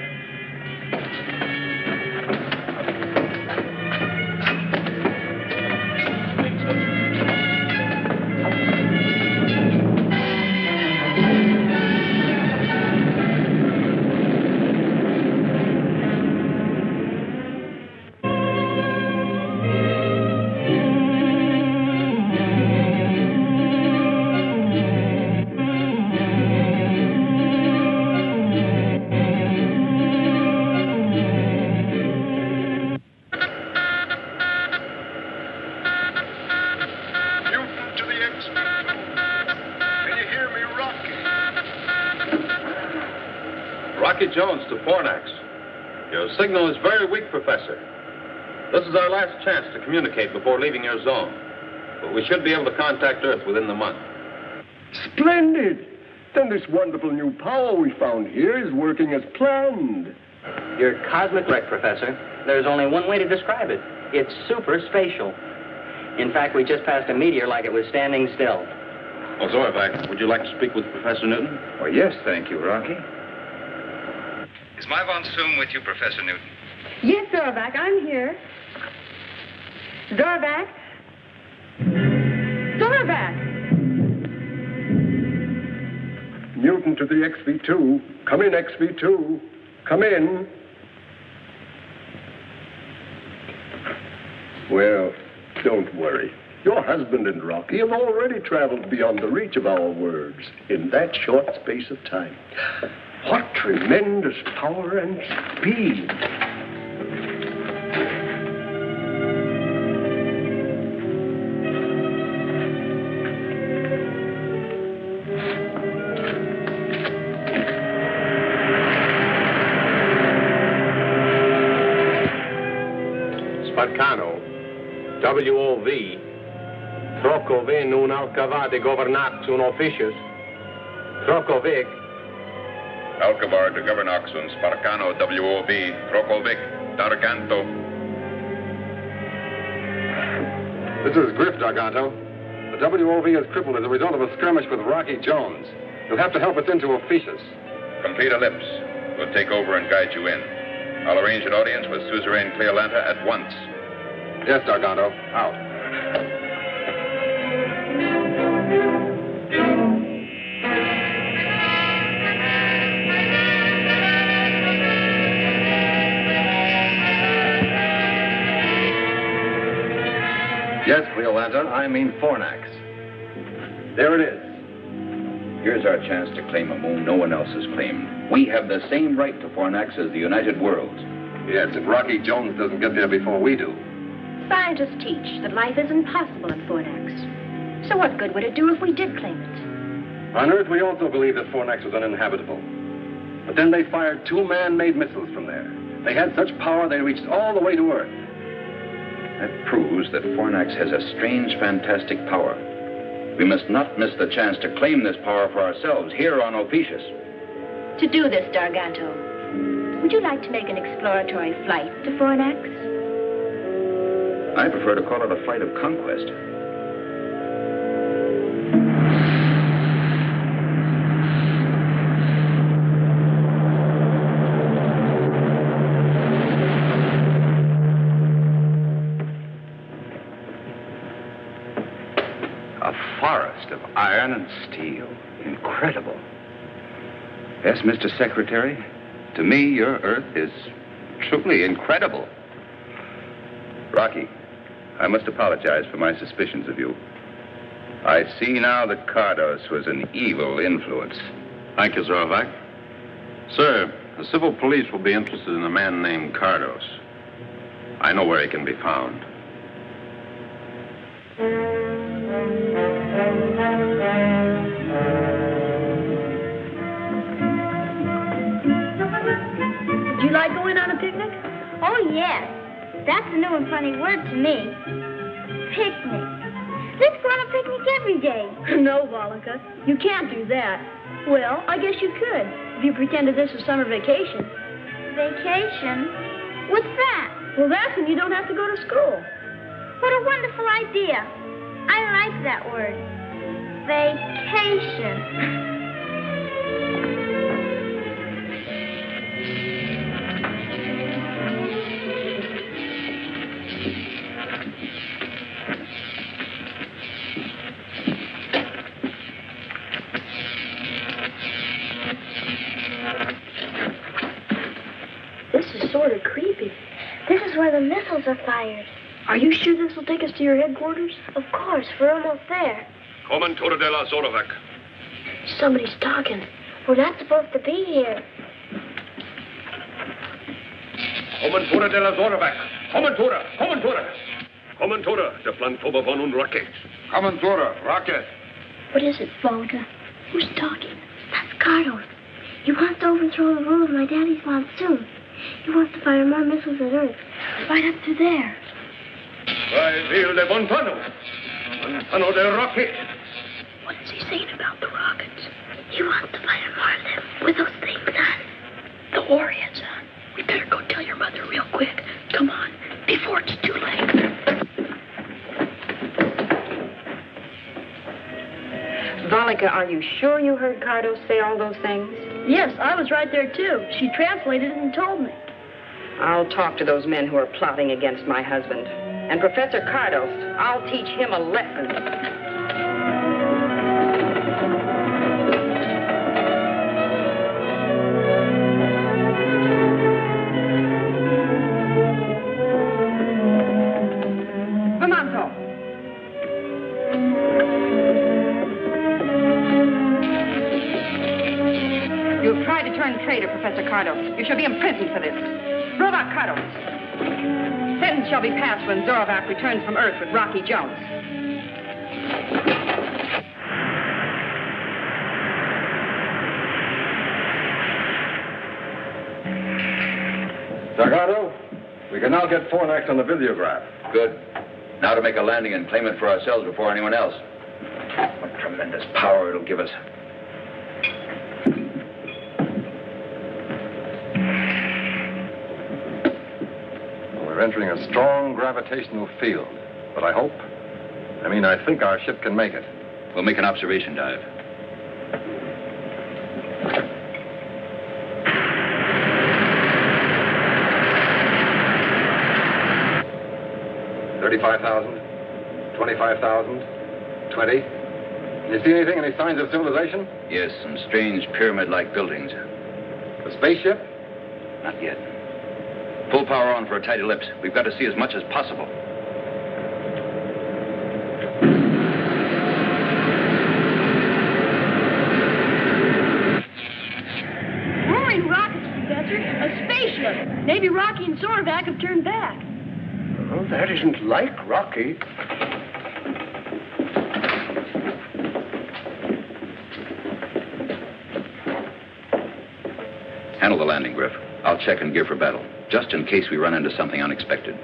E: Jones to Fornax. Your signal is very weak, Professor. This is our last chance to communicate before leaving your zone. But we should be able to contact Earth within the month.
B: Splendid! Then this wonderful new power we found here is working as planned.
A: You're cosmic right, Professor. There's only one way to describe it. It's super spatial. In fact, we just passed a meteor like it was standing still.
E: Oh, Zorvac, would you like to speak with Professor Newton?
G: Oh, yes, thank you, Rocky. Is my von Soom with you, Professor Newton?
F: Yes, Zorvac, I'm here. Zorvac? Zorvac!
B: Newton to the XV2. Come in, XV2. Come in. Well, don't worry. Your husband and Rocky have already traveled beyond the reach of our words in that short space of time. What tremendous power and speed.
D: Spatkano, WOV, Throco. Trocovin un alcava de governax un officius. Trocovic.
E: Alcavar de governax un sparcano WOB, Trocovic, Darganto.
H: This is Griff, Darganto. The WOV is crippled as a result of a skirmish with Rocky Jones. You'll have to help us into Ophiuchus.
E: Complete ellipse. We'll take over and guide you in. I'll arrange an audience with Suzerain Cleolanta at once.
H: Yes, Darganto. Out. Yes, Cleolanta, I mean Fornax. There it is.
G: Here's our chance to claim a moon no one else has claimed. We have the same right to Fornax as the United Worlds.
H: Yes, if Rocky Jones doesn't get there before we do.
J: Scientists teach that life is impossible in Fornax. So what good would it do if we did claim it?
H: On Earth, we also believe that Fornax was uninhabitable. But then they fired 2 man-made missiles from there. They had such power they reached all the way to Earth.
G: That proves that Fornax has a strange, fantastic power. We must not miss the chance to claim this power for ourselves here on Ophiuchus.
J: To do this, Darganto, would you like to make an exploratory flight to Fornax?
G: I prefer to call it a flight of conquest. A forest of iron and steel. Incredible. Yes, Mr. Secretary, to me, your Earth is truly incredible. Rocky, I must apologize for my suspicions of you. I see now that Cardos was an evil influence.
E: Thank you, Zorovac. Sir, the civil police will be interested in a man named Cardos. I know where he can be found.
C: Do you like going on a picnic?
I: Oh, yes. That's a new and funny word to me. Picnic. Let's go on a picnic every day.
C: No, Volika, you can't do that. Well, I guess you could, if you pretended this was summer vacation.
I: Vacation? What's that?
C: Well, that's when you don't have to go to school.
I: What a wonderful idea. I like that word. Vacation.
C: This is sort of creepy.
I: This is where the missiles are fired.
C: Are you sure this will take us to your headquarters?
I: Of course, we're almost there.
E: Comantura de la Zorovac.
C: Somebody's talking.
I: We're not supposed to be here.
E: Comantura de la Zorovac. Comantura, Comantura. Comantura de Plantoba von un Rocket.
H: Comantura, rocket.
C: What is it, Volga? Who's talking?
I: That's Carlos. He wants to overthrow the rule of my daddy's monsoon. He wants to fire more missiles at Earth. Right up to there.
E: By Ville de Montano. Montano de Rocket.
C: What is he saying about the rockets?
I: He wants to fire more of them with those things on.
C: The warheads on. We better go tell your mother real quick. Come on, before it's too late.
F: Volika, are you sure you heard Cardos say all those things?
C: Yes, I was right there, too. She translated it and told me.
F: I'll talk to those men who are plotting against my husband. And Professor Cardos, I'll teach him a lesson. You've tried to turn traitor, Professor Cardos. You shall be imprisoned for this. Zorovac Cardos. Sentence shall be passed when Zorovac returns from Earth with Rocky Jones.
H: Darganto, we can now get Fornax on the videograph.
G: Good. Now to make a landing and claim it for ourselves before anyone else. What tremendous power it'll give us.
H: We're entering a strong gravitational field. But I think our ship can make it.
G: We'll make an observation dive. $35,000, 25,000, 20.
H: You see anything? Any signs of civilization?
G: Yes, some strange pyramid-like buildings.
H: A spaceship?
G: Not yet. Full power on for a tight ellipse. We've got to see as much as possible.
C: Roaring rockets, Professor. A spaceship. Maybe Rocky and Zorvac have turned back.
B: Oh, that isn't like Rocky.
G: Handle the landing, Griff. I'll check and gear for battle, just in case we run into something unexpected.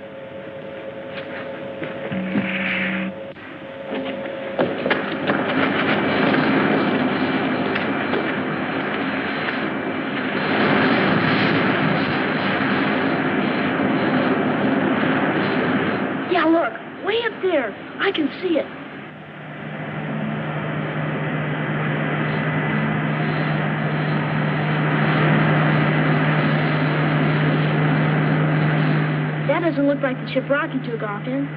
C: Yeah, look. Way up there. I can see it. That doesn't look like the ship Rocky took off in.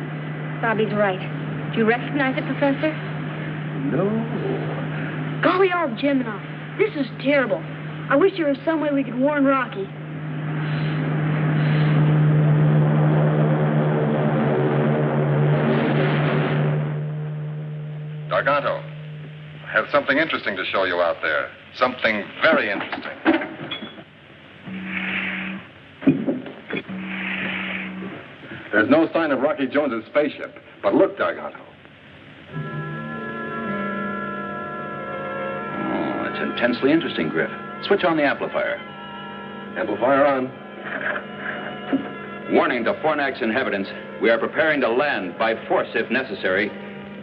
F: Bobby's right. Do you recognize it, Professor?
B: No.
C: Golly all Gemini. This is terrible. I wish there was some way we could warn Rocky.
H: Garganto, I have something interesting to show you out there. Something very interesting. There's no sign of Rocky Jones's spaceship. But look, Garganto.
G: Oh, it's intensely interesting, Griff. Switch on the amplifier.
H: Amplifier on.
G: Warning to Fornax inhabitants, we are preparing to land by force if necessary.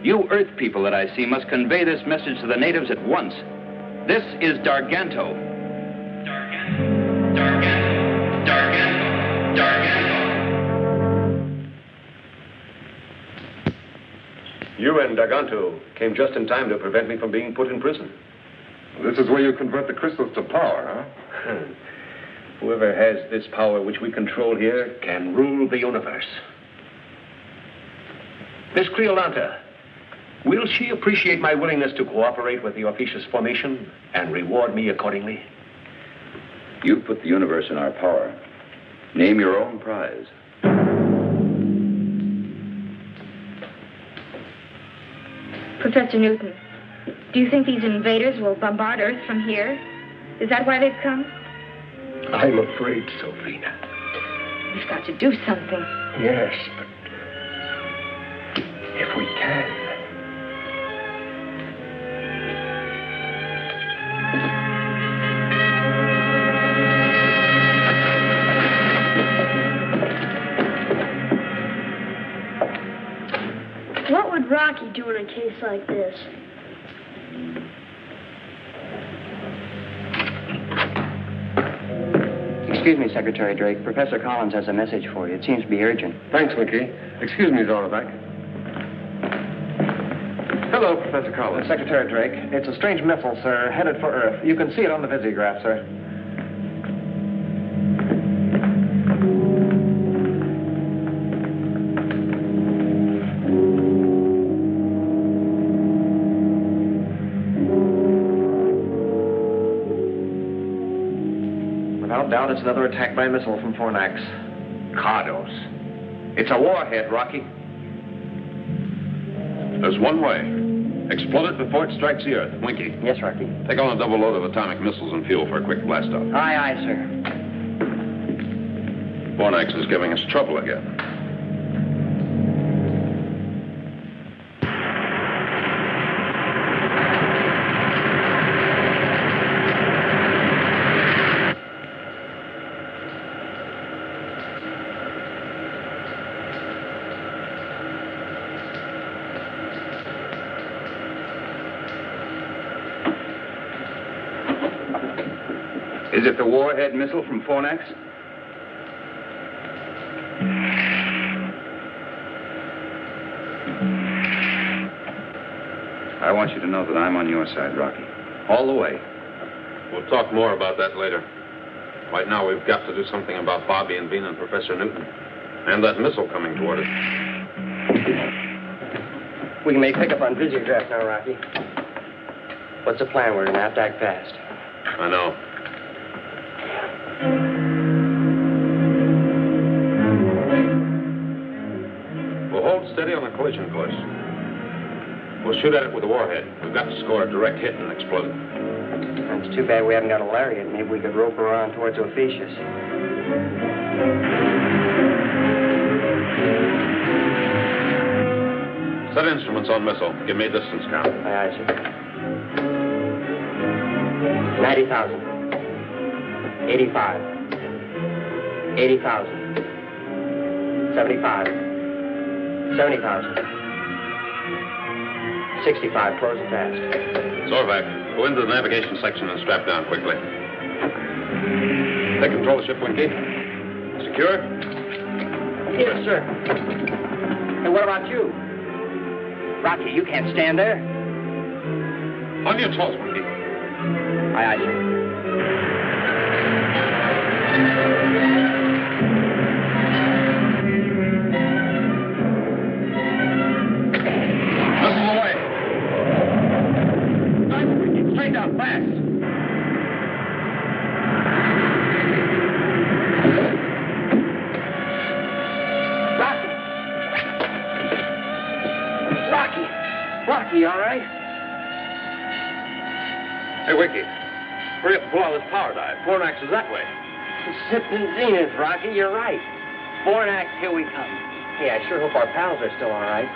G: You Earth people that I see must convey this message to the natives at once. This is 𝙁𝙤𝙡𝙡.
D: You and 𝙁𝙤𝙡 came just in time to prevent me from being put in prison.
H: This is where you convert the crystals to power, huh?
D: Whoever has this power which we control here can rule the universe. Miss Creolanta, will she appreciate my willingness to cooperate with the officious formation and reward me accordingly?
G: You've put the universe in our power. Name your own prize.
F: Professor Newton, do you think these invaders will bombard Earth from here? Is that why they've come?
B: I'm afraid so, Vina.
F: We've got to do something.
B: Yes, but if we can.
C: What would Rocky do in a case like this?
K: Excuse me, Secretary Drake. Professor Collins has a message for you. It seems to be urgent.
H: Thanks, Mickey. Excuse me, Zorvac. Hello, Professor Collins.
L: Secretary Drake, it's a strange missile, sir, headed for Earth. You can see it on the visiograph, sir. Without doubt, it's another attack by missile from Fornax.
E: Cardos. It's a warhead, Rocky. There's one way. Explode it before it strikes the Earth. Winky.
K: Yes, Rocky.
E: Take on a double load of atomic missiles and fuel for a quick blast-off.
K: Aye, aye, sir.
E: Fornax is giving us trouble again.
G: Is it the warhead missile from Fornax? I want you to know that I'm on your side, Rocky. All the way.
E: We'll talk more about that later. Right now, we've got to do something about Bobby and Bean and Professor Newton. And that missile coming toward us.
K: We can make pickup on Visiograph now, Rocky. What's the plan? We're gonna have to act fast.
E: I know. We'll hold steady on a collision course. We'll shoot at it with a warhead. We've got to score a direct hit and explode it.
K: It's too bad we haven't got a lariat. Maybe we could rope her on towards Ophiuchus.
E: Set instruments on missile. Give me a distance count.
K: Aye, sir. 90,000. 85. 80,000. 75. 70,000. 65. Close and fast.
E: Zorvac, go into the navigation section and strap down quickly. Take control of the ship, Winky. Secure?
K: Yes, sir. And what about you? Rocky, you can't stand there.
E: On your toes, Winky.
K: Aye, aye, sir.
E: Missile away. Nice, Winky. Straight down, fast.
K: Rocky, all right?
E: Hey, Winky. Hurry up and pull out this power dive. Fornax is that way.
K: Sipping Zenith, Rocky, you're right. Fornax, here we come. Hey, I sure hope our pals are still all right.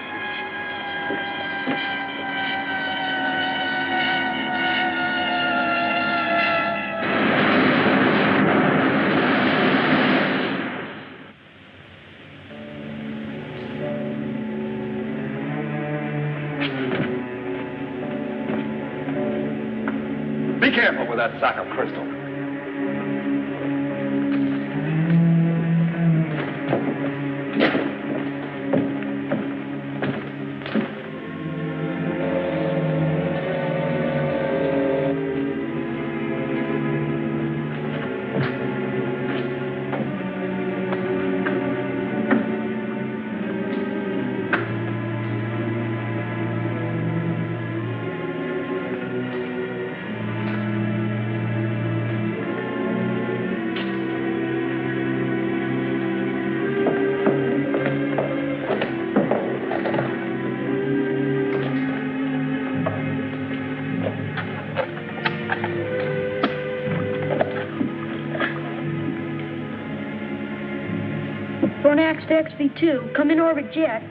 H: Be careful with that sack of crystal.
C: Fornax to XV2. Come in orbit jet.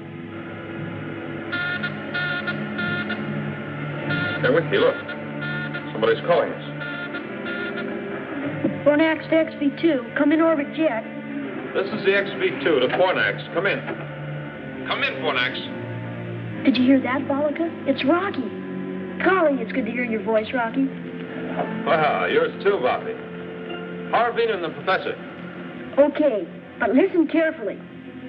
E: Hey, Winky, look. Somebody's calling us.
C: Fornax to XV2. Come in orbit jet.
E: This is the XV2 to Fornax. Come in. Come in, Fornax.
C: Did you hear that, Bollica? It's Rocky. Golly, it's good to hear your voice, Rocky.
E: Well, yours too, Bobby. How are Bean and the professor?
C: Okay, but listen carefully.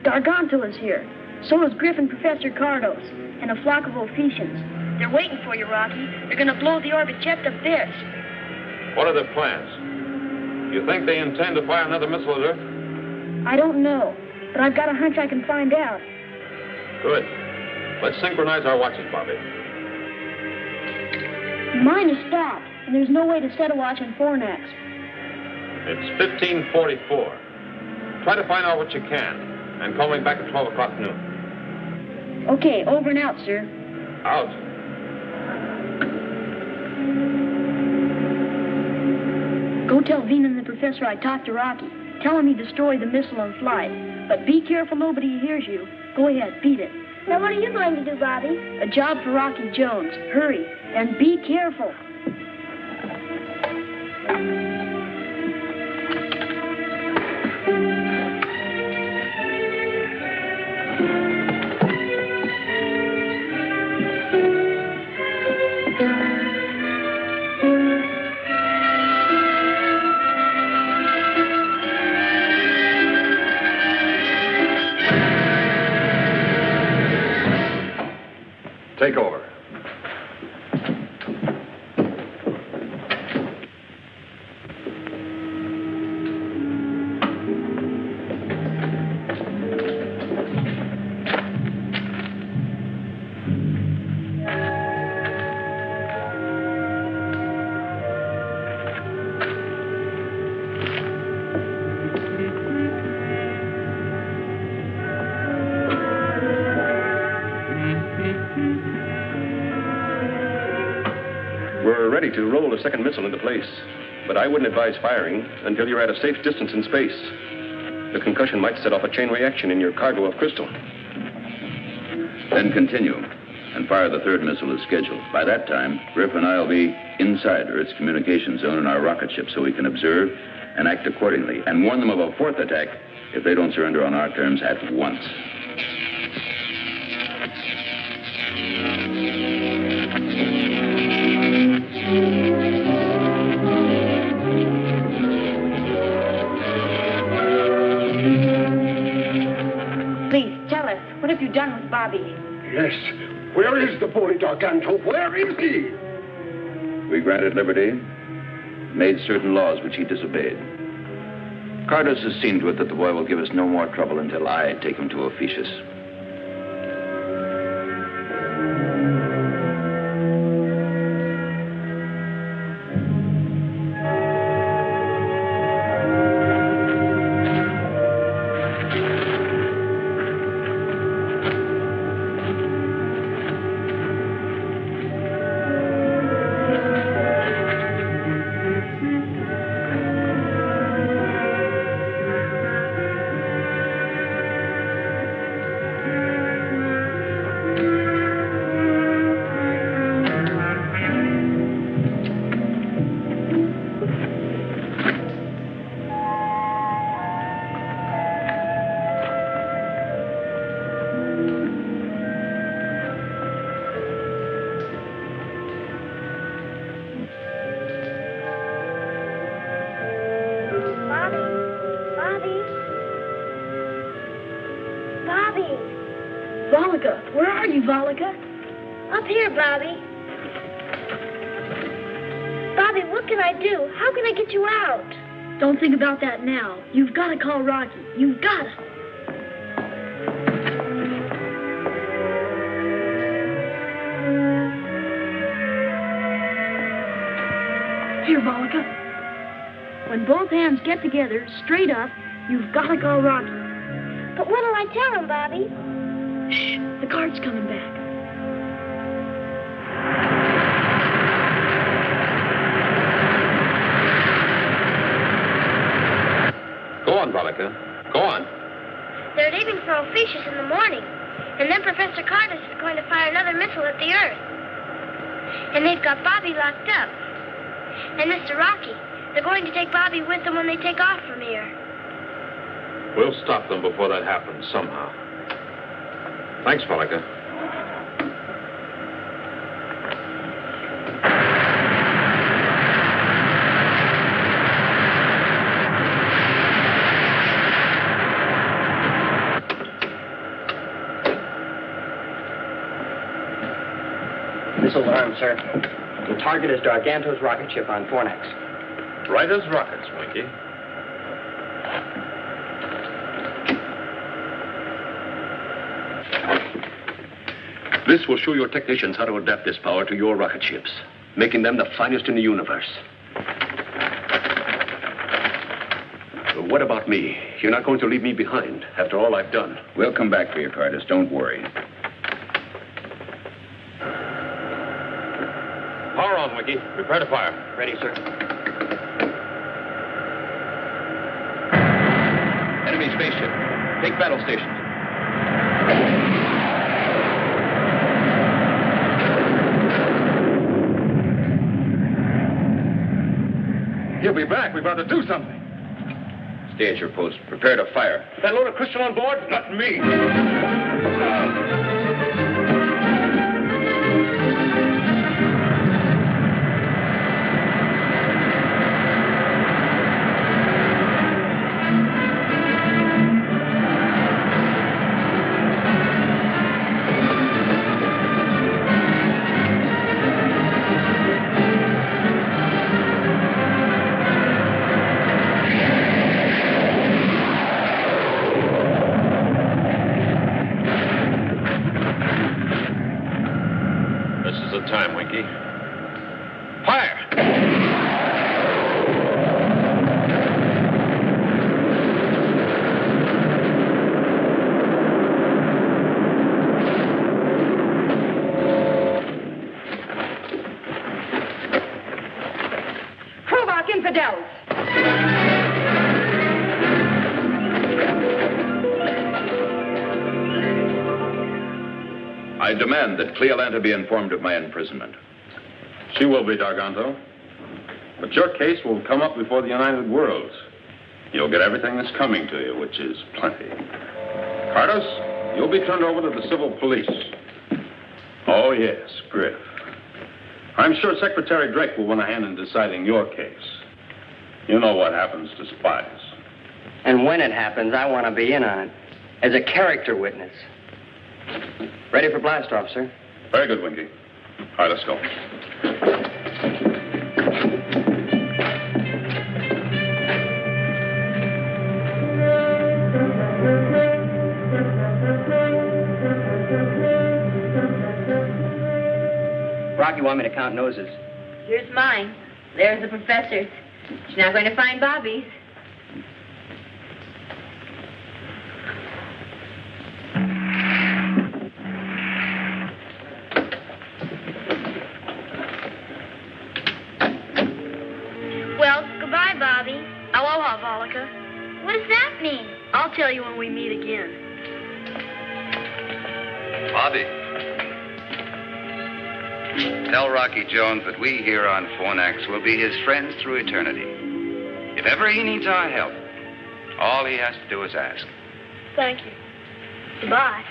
C: Gargantua is here. So is Griffin, Professor Cardos, and a flock of Ophiuchans. They're waiting for you, Rocky. They're going to blow the orbit jet to bits.
E: What are their plans? You think they intend to fire another missile at Earth?
C: I don't know, but I've got a hunch I can find out.
E: Good. Let's synchronize our watches, Bobby.
C: Mine is stopped, and there's no way to set a watch on Fornax.
E: It's 15:44. Try to find out what you can, and call me back at 12 o'clock noon.
C: Okay, over and out, sir.
E: Out.
C: Go tell Veen and the professor I talked to Rocky. Tell him he destroyed the missile on flight. But be careful nobody hears you. Go ahead, beat it.
I: Now, what are you going to do, Bobby?
C: A job for Rocky Jones. Hurry, and be careful.
D: to roll a second missile into place, but I wouldn't advise firing until you're at a safe distance in space. The concussion might set off a chain reaction in your cargo of crystal.
G: Then continue and fire the third missile as scheduled. By that time, Griff and I will be inside Earth's communication zone in our rocket ship so we can observe and act accordingly and warn them of a fourth attack if they don't surrender on our terms at once.
F: Please, tell us, what have you done with Bobby?
B: Yes. Where is the boy, Garganto? Where is he?
G: We granted liberty, made certain laws which he disobeyed. Cardos has seen to it that the boy will give us no more trouble until I take him to Ophiuchus.
C: Volika, where are you, Volika?
I: Up here, Bobby. Bobby, what can I do? How can I get you out?
C: Don't think about that now. You've got to call Rocky. You've got to. Here, Volika. When both hands get together, straight up, you've got to call Rocky.
I: But what'll I tell him, Bobby?
C: Shh, the guard's coming back.
E: Go on, Volika. Go on.
I: They're leaving for Ophiuchus in the morning. And then Professor Cardos is going to fire another missile at the Earth. And they've got Bobby locked up. And Mr. Rocky, they're going to take Bobby with them when they take off from here.
E: We'll stop them before that happens, somehow. Thanks, Volika.
K: Missiles armed, sir. The target is Garganto's rocket ship on Fornax.
E: Right as rockets, Winky.
D: This will show your technicians how to adapt this power to your rocket ships, making them the finest in the universe. What about me? You're not going to leave me behind after all I've done.
G: We'll come back for you, Cardos. Don't worry.
E: Power on, Winky. Prepare to fire.
K: Ready, sir.
D: Enemy spaceship. Take battle station.
H: He'll be back. We've got to do something.
G: Stay at your post. Prepare to fire.
H: That load of crystal on board? Not me.
F: o'clock, infidels!
E: I demand that Cleolanta be informed of my imprisonment. She will be, D'Arganto. But your case will come up before the United Worlds. You'll get everything that's coming to you, which is plenty. Cardos, you'll be turned over to the civil police. Oh, yes, Griff. I'm sure Secretary Drake will want a hand in deciding your case. You know what happens to spies.
K: And when it happens, I want to be in on it. As a character witness. Ready for blast off, sir?
E: Very good, Winky. All right, let's go.
K: Rocky, want me to count noses?
F: Here's mine. There's the professor's. She's not going to find Bobby's.
I: Well, goodbye, Bobby.
C: Aloha, Volika.
I: What does that mean?
C: I'll tell you when we meet again.
G: Bobby. Tell Rocky Jones that we here on Fornax will be his friends through eternity. If ever he needs our help, all he has to do is ask.
C: Thank you. Goodbye.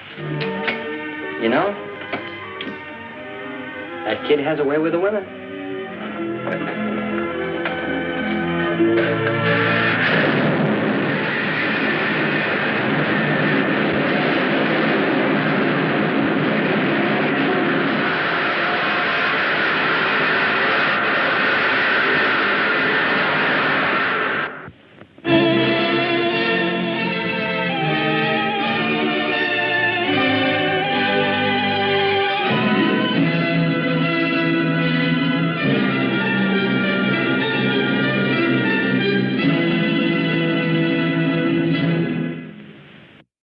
K: You know, that kid has a way with the women.